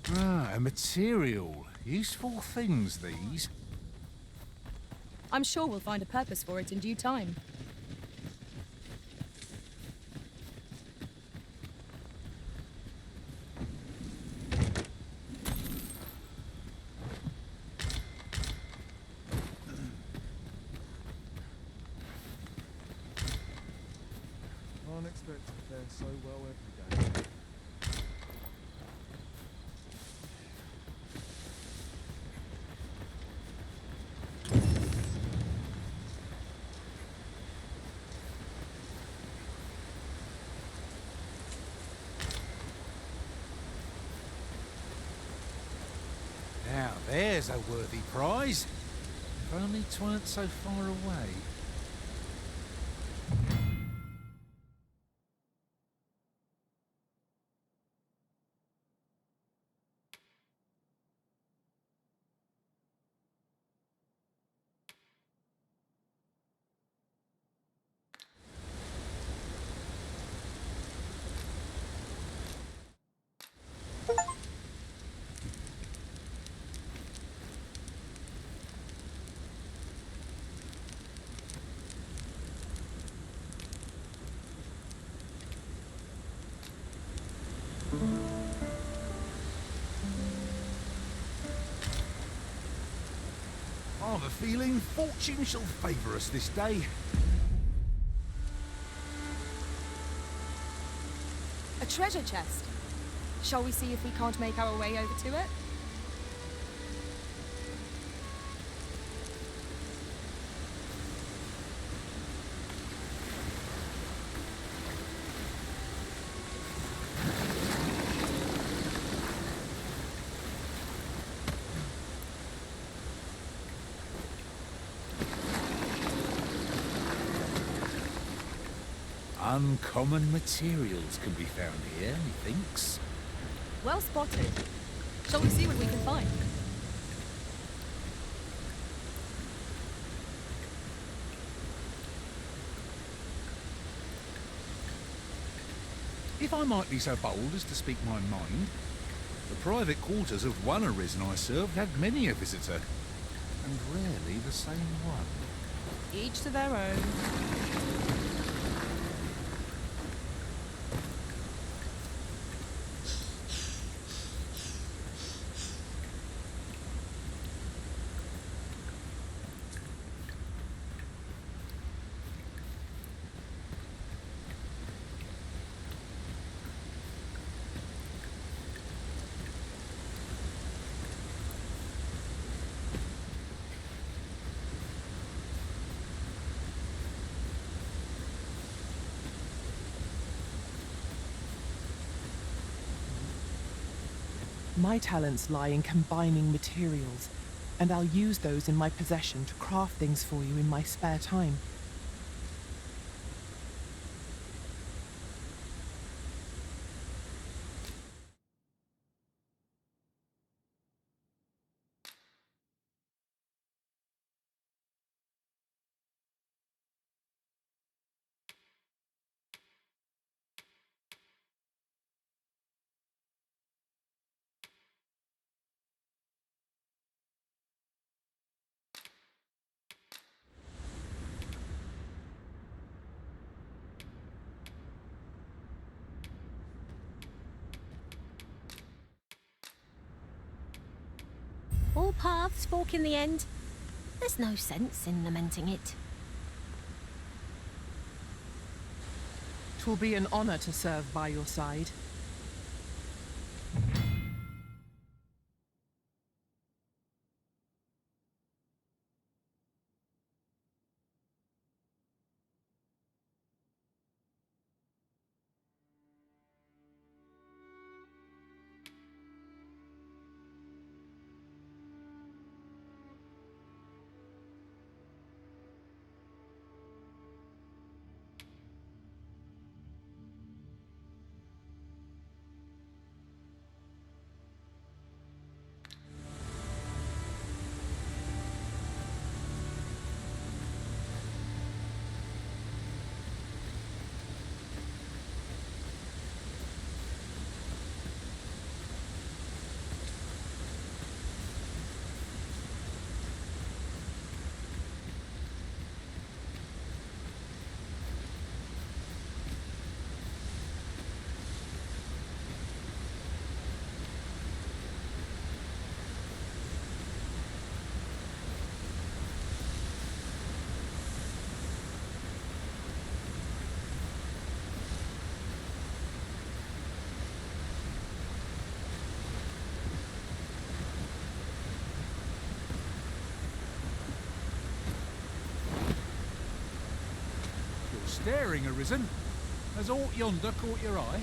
Ah, a material. Useful things, these. I'm sure we'll find a purpose for it in due time. Can't expect to fare so well every day. Now, there's a worthy prize. If only 'tweren't so far away. I've a feeling fortune shall favour us this day. A treasure chest. Shall we see if we can't make our way over to it? Uncommon materials can be found here, methinks. Well spotted. Shall we see what we can find? If I might be so bold as to speak my mind, the private quarters of one Arisen I served had many a visitor, and rarely the same one. Each to their own. My talents lie in combining materials, and I'll use those in my possession to craft things for you in my spare time. All paths fork in the end. There's no sense in lamenting it. 'Twill be an honor to serve by your side. Staring, Arisen. Has aught yonder caught your eye?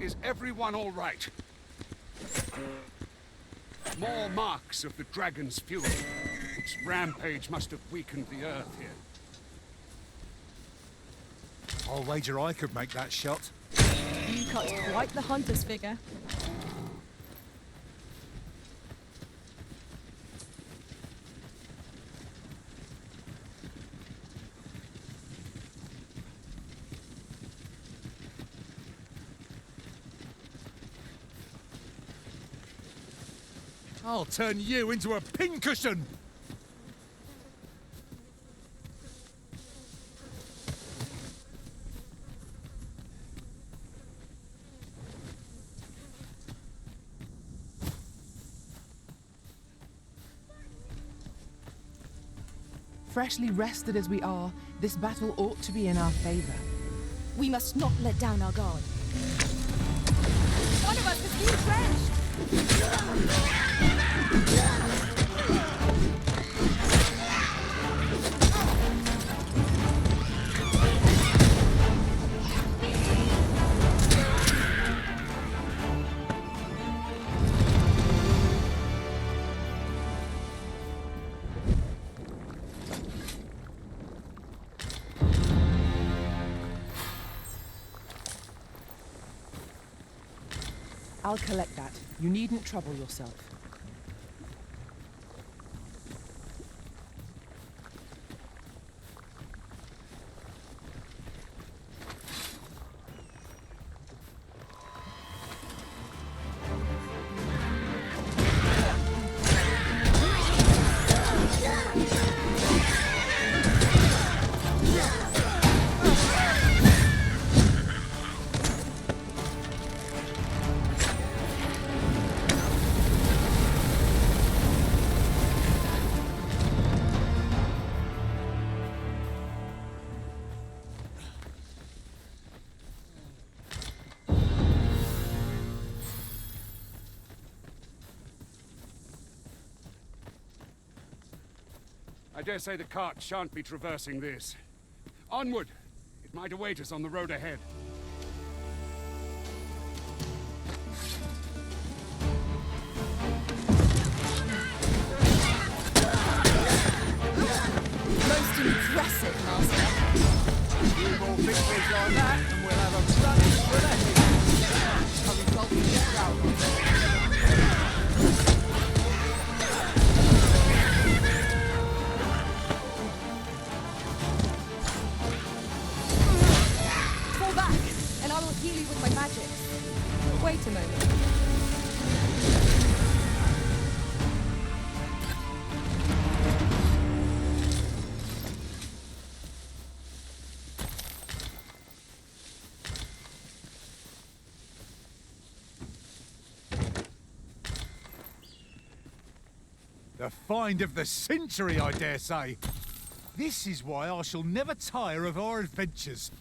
Is everyone all right? More marks of the dragon's fury. Its rampage must have weakened the earth here. I'll wager I could make that shot. You cut quite the hunter's figure. I'll turn you into a pincushion! Freshly rested as we are, this battle ought to be in our favor. We must not let down our guard. One of us is entrenched! I'll collect that. You needn't trouble yourself. I dare say the cart shan't be traversing this. Onward! It might await us on the road ahead. Most impressive, Master. Few more victories like that, and we'll have a bloody grenade. A result to get proud of. Fall back, and I will heal you with my magic. Wait a moment. The find of the century, I dare say. This is why I shall never tire of our adventures.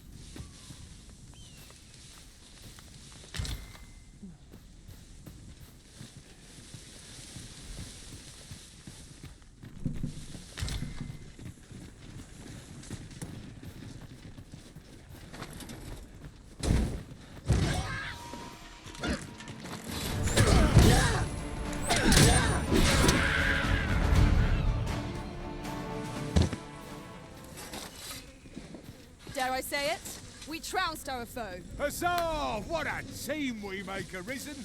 Dare I say it? We trounced our foe. Huzzah! What a team we make, Arisen!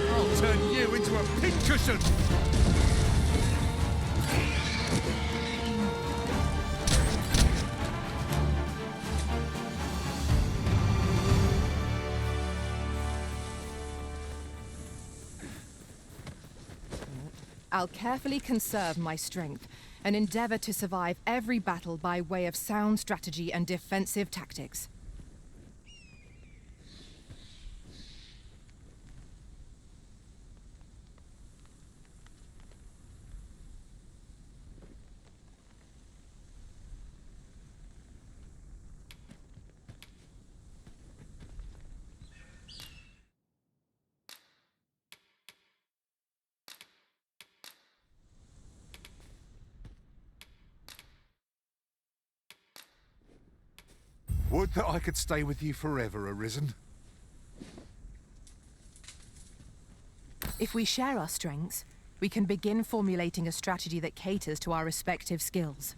I'll turn you into a pincushion! I'll carefully conserve my strength and endeavor to survive every battle by way of sound strategy and defensive tactics. Would that I could stay with you forever, Arisen. If we share our strengths, we can begin formulating a strategy that caters to our respective skills.